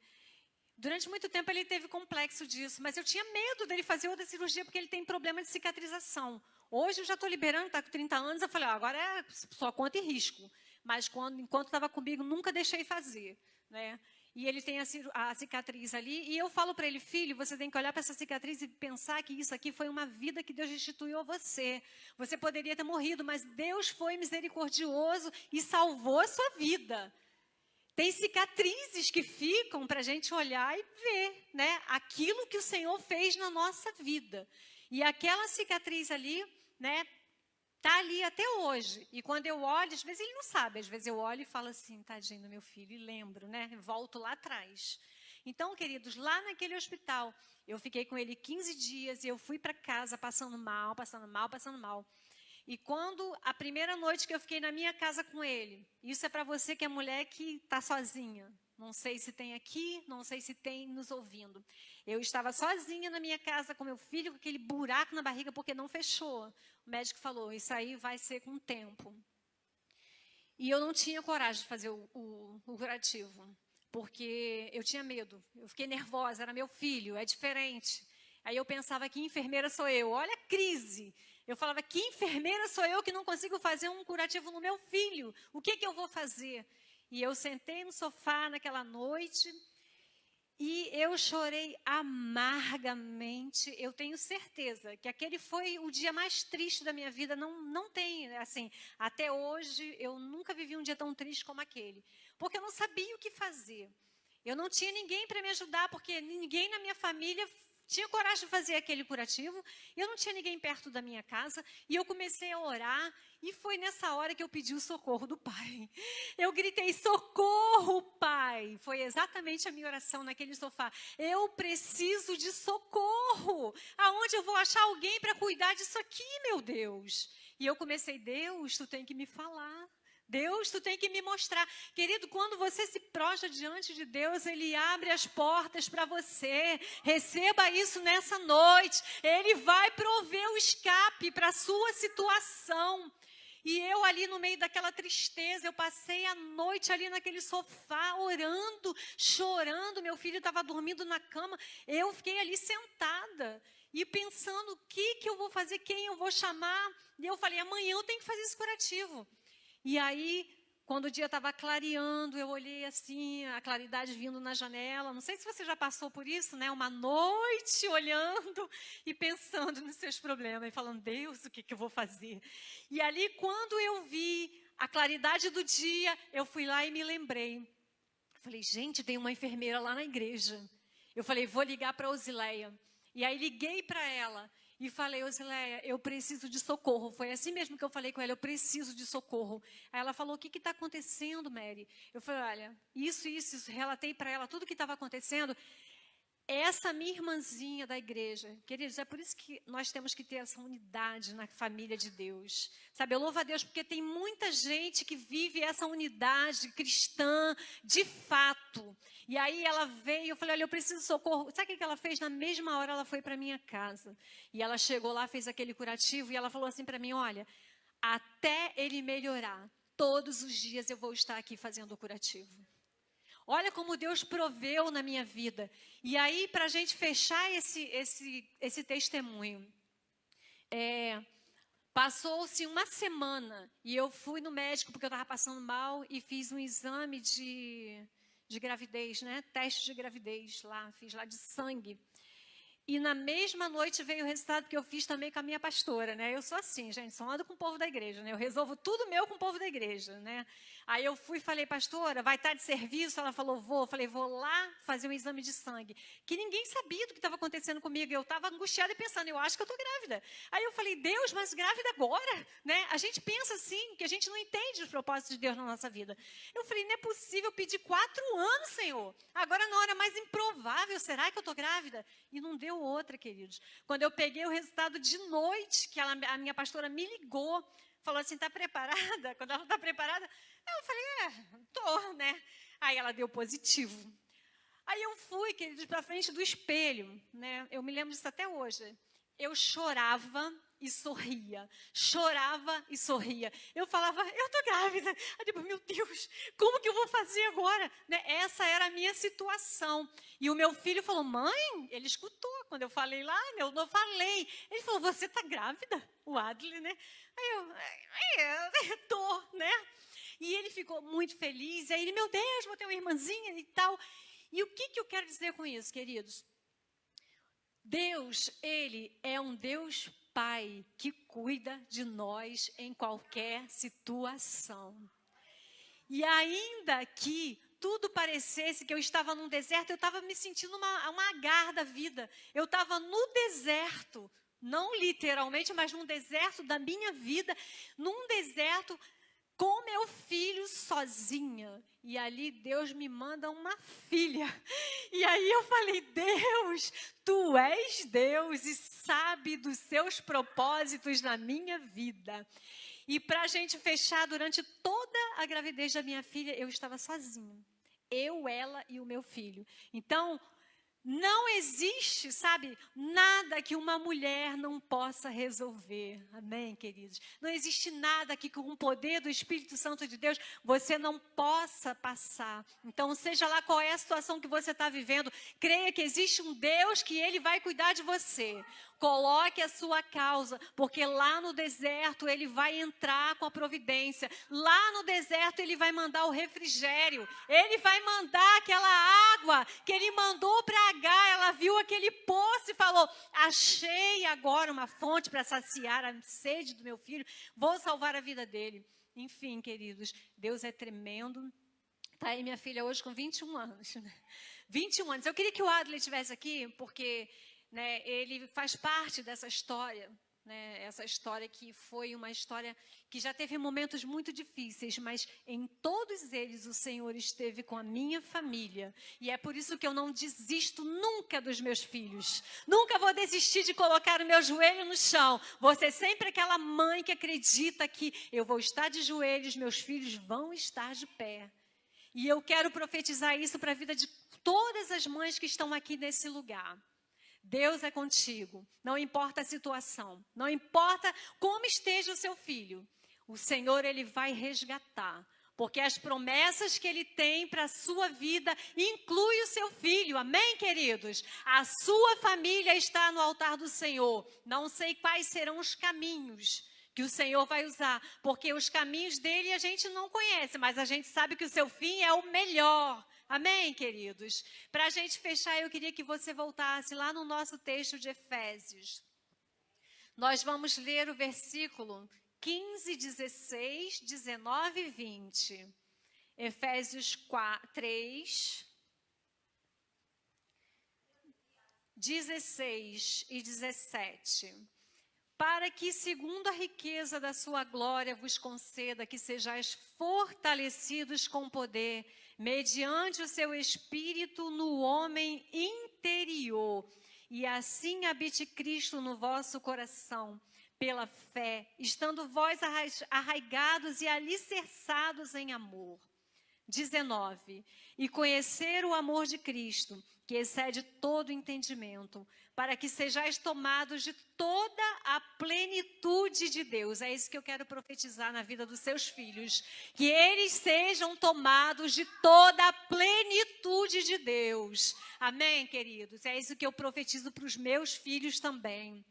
durante muito tempo ele teve complexo disso, mas eu tinha medo dele fazer outra cirurgia porque ele tem problema de cicatrização. Hoje eu já estou liberando, está com 30 anos, eu falei, agora é só conta e risco. Mas enquanto estava comigo, nunca deixei fazer, né? E ele tem a cicatriz ali, e eu falo para ele, filho, você tem que olhar para essa cicatriz e pensar que isso aqui foi uma vida que Deus restituiu a você. Você poderia ter morrido, mas Deus foi misericordioso e salvou a sua vida. Tem cicatrizes que ficam para a gente olhar e ver, né, aquilo que o Senhor fez na nossa vida. E aquela cicatriz ali, né, está ali até hoje. E quando eu olho, às vezes ele não sabe, às vezes eu olho e falo assim, tadinho do meu filho, e lembro, né? Volto lá atrás. Então, queridos, lá naquele hospital, eu fiquei com ele 15 dias e eu fui para casa passando mal, passando mal, passando mal. E quando a primeira noite que eu fiquei na minha casa com ele, isso é para você que é mulher que está sozinha, não sei se tem aqui, não sei se tem nos ouvindo. Eu estava sozinha na minha casa com meu filho, com aquele buraco na barriga, porque não fechou. O médico falou, isso aí vai ser com o tempo. E eu não tinha coragem de fazer o curativo, porque eu tinha medo. Eu fiquei nervosa, era meu filho, é diferente. Aí eu pensava, que enfermeira sou eu? Olha a crise. Eu falava, que enfermeira sou eu que não consigo fazer um curativo no meu filho? O que eu vou fazer? E eu sentei no sofá naquela noite e eu chorei amargamente. Eu tenho certeza que aquele foi o dia mais triste da minha vida. Não tem, assim, até hoje eu nunca vivi um dia tão triste como aquele. Porque eu não sabia o que fazer. Eu não tinha ninguém para me ajudar, porque ninguém na minha família tinha coragem de fazer aquele curativo. Eu não tinha ninguém perto da minha casa. E eu comecei a orar. E foi nessa hora que eu pedi o socorro do Pai. Eu gritei, socorro, Pai. Foi exatamente a minha oração naquele sofá. Eu preciso de socorro. Aonde eu vou achar alguém para cuidar disso aqui, meu Deus? E eu comecei, Deus, tu tem que me falar. Deus, tu tem que me mostrar. Querido, quando você se prostra diante de Deus, Ele abre as portas para você. Receba isso nessa noite. Ele vai prover o escape para a sua situação. E eu ali no meio daquela tristeza, eu passei a noite ali naquele sofá, orando, chorando. Meu filho estava dormindo na cama. Eu fiquei ali sentada e pensando, o que eu vou fazer, quem eu vou chamar? E eu falei, amanhã eu tenho que fazer esse curativo. E aí, quando o dia estava clareando, eu olhei assim, a claridade vindo na janela. Não sei se você já passou por isso, né? Uma noite olhando e pensando nos seus problemas. E falando, Deus, o que eu vou fazer? E ali, quando eu vi a claridade do dia, eu fui lá e me lembrei. Falei, gente, tem uma enfermeira lá na igreja. Eu falei, vou ligar para a Osileia. E aí, liguei para ela. E falei, Osileia, eu preciso de socorro. Foi assim mesmo que eu falei com ela, eu preciso de socorro. Aí ela falou, o que está acontecendo, Mary? Eu falei, olha, isso. Relatei para ela tudo o que estava acontecendo. Essa minha irmãzinha da igreja, queridos, é por isso que nós temos que ter essa unidade na família de Deus. Sabe, eu louvo a Deus porque tem muita gente que vive essa unidade cristã de fato. E aí ela veio, eu falei, olha, eu preciso de socorro. Sabe o que ela fez? Na mesma hora ela foi para minha casa. E ela chegou lá, fez aquele curativo e ela falou assim para mim, olha, até ele melhorar, todos os dias eu vou estar aqui fazendo o curativo. Olha como Deus proveu na minha vida. E aí, para a gente fechar esse testemunho, passou-se uma semana e eu fui no médico porque eu estava passando mal e fiz um exame de gravidez, né? Teste de gravidez lá, fiz lá de sangue. E na mesma noite veio o resultado que eu fiz também com a minha pastora, né? Eu sou assim, gente, só ando com o povo da igreja, né? Eu resolvo tudo meu com o povo da igreja, né? Aí eu fui e falei, pastora, vai estar de serviço? Ela falou, vou. Eu falei, vou lá fazer um exame de sangue. Que ninguém sabia do que estava acontecendo comigo. Eu estava angustiada e pensando, eu acho que eu estou grávida. Aí eu falei, Deus, mas grávida agora? Né? A gente pensa assim, que a gente não entende os propósitos de Deus na nossa vida. Eu falei, não é possível, eu pedi 4 anos, Senhor. Agora, na hora mais improvável, será que eu estou grávida? E não deu outra, queridos. Quando eu peguei o resultado de noite, que a minha pastora me ligou, falou assim, está preparada? Quando ela está preparada, eu falei, tô, né? Aí ela deu positivo. Aí eu fui, queridos, para frente do espelho, né? Eu me lembro disso até hoje. Eu chorava e sorria. Chorava e sorria. Eu falava, eu tô grávida. Aí depois, meu Deus, como que eu vou fazer agora? Né? Essa era a minha situação. E o meu filho falou, mãe, ele escutou quando eu falei lá, eu não falei. Ele falou, você tá grávida? O Adley, né? Aí eu tô, né? E ele ficou muito feliz. E aí ele, meu Deus, vou ter uma irmãzinha e tal. E o que eu quero dizer com isso, queridos? Deus, Ele é um Deus Pai que cuida de nós em qualquer situação. E ainda que tudo parecesse que eu estava num deserto, eu estava me sentindo uma agar da vida. Eu estava no deserto, não literalmente, mas num deserto da minha vida, num deserto com meu filho sozinha. E ali Deus me manda uma filha. E aí eu falei, Deus, Tu és Deus e sabe dos seus propósitos na minha vida. E para a gente fechar, durante toda a gravidez da minha filha, eu estava sozinha. Eu, ela e o meu filho. Então, Não existe, sabe, nada que uma mulher não possa resolver. Amém, queridos? Não existe nada que com o poder do Espírito Santo de Deus você não possa passar. Então, seja lá qual é a situação que você está vivendo, creia que existe um Deus que Ele vai cuidar de você. Coloque a sua causa, porque lá no deserto Ele vai entrar com a providência. Lá no deserto Ele vai mandar o refrigério. Ele vai mandar aquela água que Ele mandou para Agar. Ela viu aquele poço e falou: achei agora uma fonte para saciar a sede do meu filho. Vou salvar a vida dele. Enfim, queridos, Deus é tremendo. Está aí minha filha hoje com 21 anos. 21 anos. Eu queria que o Adler estivesse aqui, porque... ele faz parte dessa história, essa história que foi uma história que já teve momentos muito difíceis, mas em todos eles o Senhor esteve com a minha família. E é por isso que eu não desisto nunca dos meus filhos. Nunca vou desistir de colocar o meu joelho no chão. Vou ser sempre aquela mãe que acredita que eu vou estar de joelhos, meus filhos vão estar de pé. E eu quero profetizar isso para a vida de todas as mães que estão aqui nesse lugar. Deus é contigo, não importa a situação, não importa como esteja o seu filho, o Senhor Ele vai resgatar, porque as promessas que Ele tem para a sua vida inclui o seu filho, amém, queridos? A sua família está no altar do Senhor, não sei quais serão os caminhos que o Senhor vai usar, porque os caminhos dele a gente não conhece, mas a gente sabe que o seu fim é o melhor. Amém, queridos? Para a gente fechar, eu queria que você voltasse lá no nosso texto de Efésios. Nós vamos ler o versículo 15, 16, 19 e 20. Efésios 3, 16 e 17. Para que, segundo a riqueza da sua glória, vos conceda que sejais fortalecidos com poder, mediante o seu espírito no homem interior, e assim habite Cristo no vosso coração, pela fé, estando vós arraigados e alicerçados em amor. 19. E conhecer o amor de Cristo, que excede todo entendimento, para que sejais tomados de toda a plenitude de Deus. É isso que eu quero profetizar na vida dos seus filhos. Que eles sejam tomados de toda a plenitude de Deus. Amém, queridos? É isso que eu profetizo para os meus filhos também.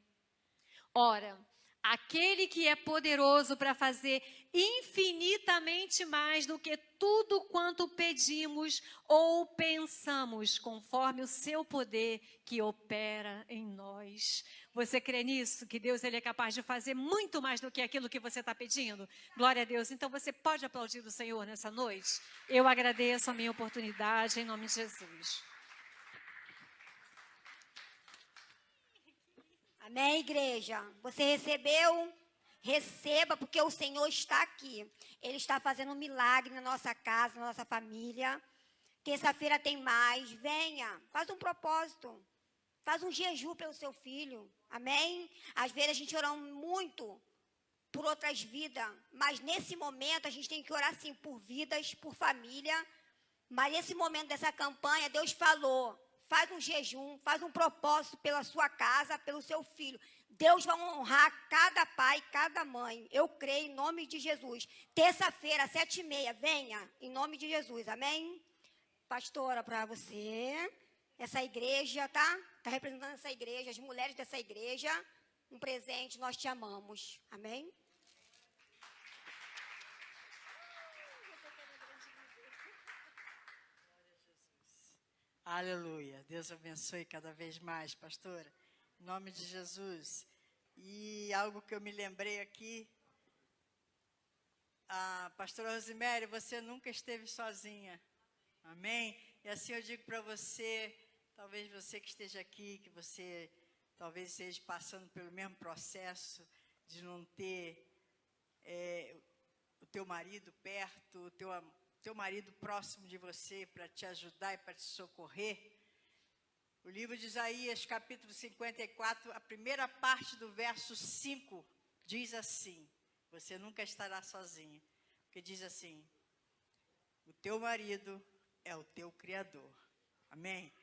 Ora, aquele que é poderoso para fazer infinitamente mais do que tudo quanto pedimos ou pensamos, conforme o seu poder que opera em nós. Você crê nisso? Que Deus ele é capaz de fazer muito mais do que aquilo que você está pedindo? Glória a Deus. Então você pode aplaudir o Senhor nessa noite? Eu agradeço a minha oportunidade em nome de Jesus. Amém, igreja? Você recebeu? Receba, porque o Senhor está aqui. Ele está fazendo um milagre na nossa casa, na nossa família. Terça-feira tem mais. Venha, faz um propósito. Faz um jejum pelo seu filho. Amém? Às vezes a gente ora muito por outras vidas, mas nesse momento a gente tem que orar sim por vidas, por família. Mas nesse momento dessa campanha, Deus falou: faz um jejum, faz um propósito pela sua casa, pelo seu filho. Deus vai honrar cada pai, cada mãe. Eu creio em nome de Jesus. Terça-feira, 7h30, venha, em nome de Jesus, amém? Pastora, para você, essa igreja, tá? Está representando essa igreja, as mulheres dessa igreja. Um presente, nós te amamos, amém? Aleluia. Deus abençoe cada vez mais, pastora. Em nome de Jesus. E algo que eu me lembrei aqui, a pastora Rosiméria, você nunca esteve sozinha. Amém? E assim eu digo para você, talvez você que esteja aqui, que você talvez esteja passando pelo mesmo processo de não ter o teu marido perto, o teu marido próximo de você para te ajudar e para te socorrer. O livro de Isaías, capítulo 54, a primeira parte do verso 5, diz assim: você nunca estará sozinha, porque diz assim: o teu marido é o teu Criador. Amém?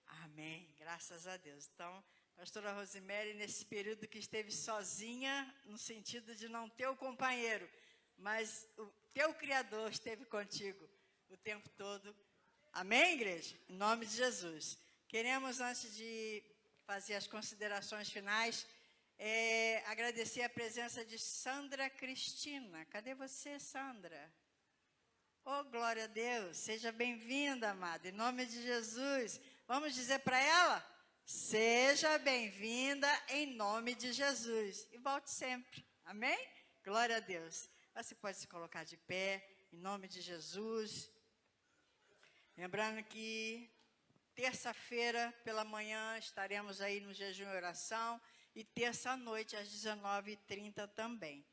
Amém, graças a Deus. Então, pastora Rosemary, nesse período que esteve sozinha, no sentido de não ter o companheiro, mas o teu Criador esteve contigo o tempo todo. Amém, igreja? Em nome de Jesus. Queremos, antes de fazer as considerações finais, agradecer a presença de Sandra Cristina. Cadê você, Sandra? Oh, glória a Deus. Seja bem-vinda, amada, em nome de Jesus. Vamos dizer para ela? Seja bem-vinda em nome de Jesus. E volte sempre. Amém? Glória a Deus. Você pode se colocar de pé, em nome de Jesus. Lembrando que terça-feira pela manhã estaremos aí no jejum e oração. E terça-noite às 19h30 também.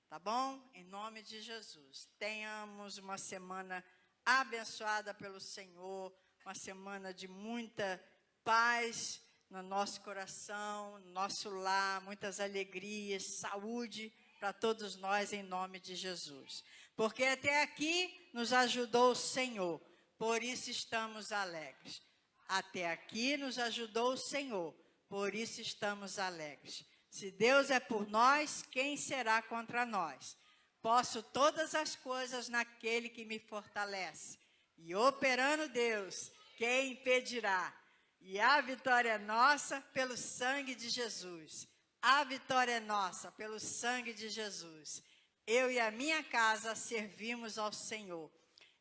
Tá bom? Em nome de Jesus. Tenhamos uma semana abençoada pelo Senhor. Uma semana de muita paz no nosso coração, no nosso lar, muitas alegrias, saúde para todos nós em nome de Jesus. Porque até aqui nos ajudou o Senhor, por isso estamos alegres. Até aqui nos ajudou o Senhor, por isso estamos alegres. Se Deus é por nós, quem será contra nós? Posso todas as coisas naquele que me fortalece. E operando Deus, quem impedirá? E a vitória é nossa pelo sangue de Jesus. A vitória é nossa pelo sangue de Jesus. Eu e a minha casa servimos ao Senhor.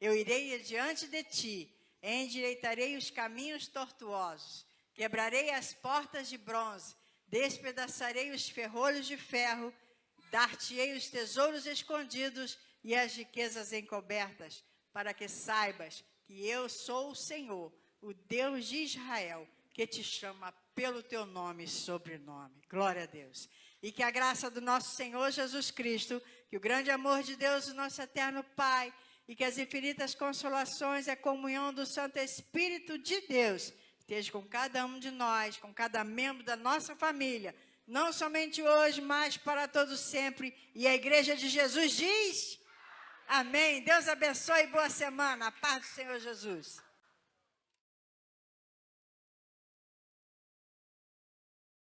Eu irei diante de ti, endireitarei os caminhos tortuosos, quebrarei as portas de bronze, despedaçarei os ferrolhos de ferro, dar-te-ei os tesouros escondidos e as riquezas encobertas, para que saibas que eu sou o Senhor, o Deus de Israel, que te chama pelo teu nome e sobrenome. Glória a Deus. E que a graça do nosso Senhor Jesus Cristo, que o grande amor de Deus, o nosso eterno Pai, e que as infinitas consolações e a comunhão do Santo Espírito de Deus esteja com cada um de nós, com cada membro da nossa família, não somente hoje, mas para todos sempre. E a Igreja de Jesus diz: amém. Deus abençoe e boa semana. A paz do Senhor Jesus.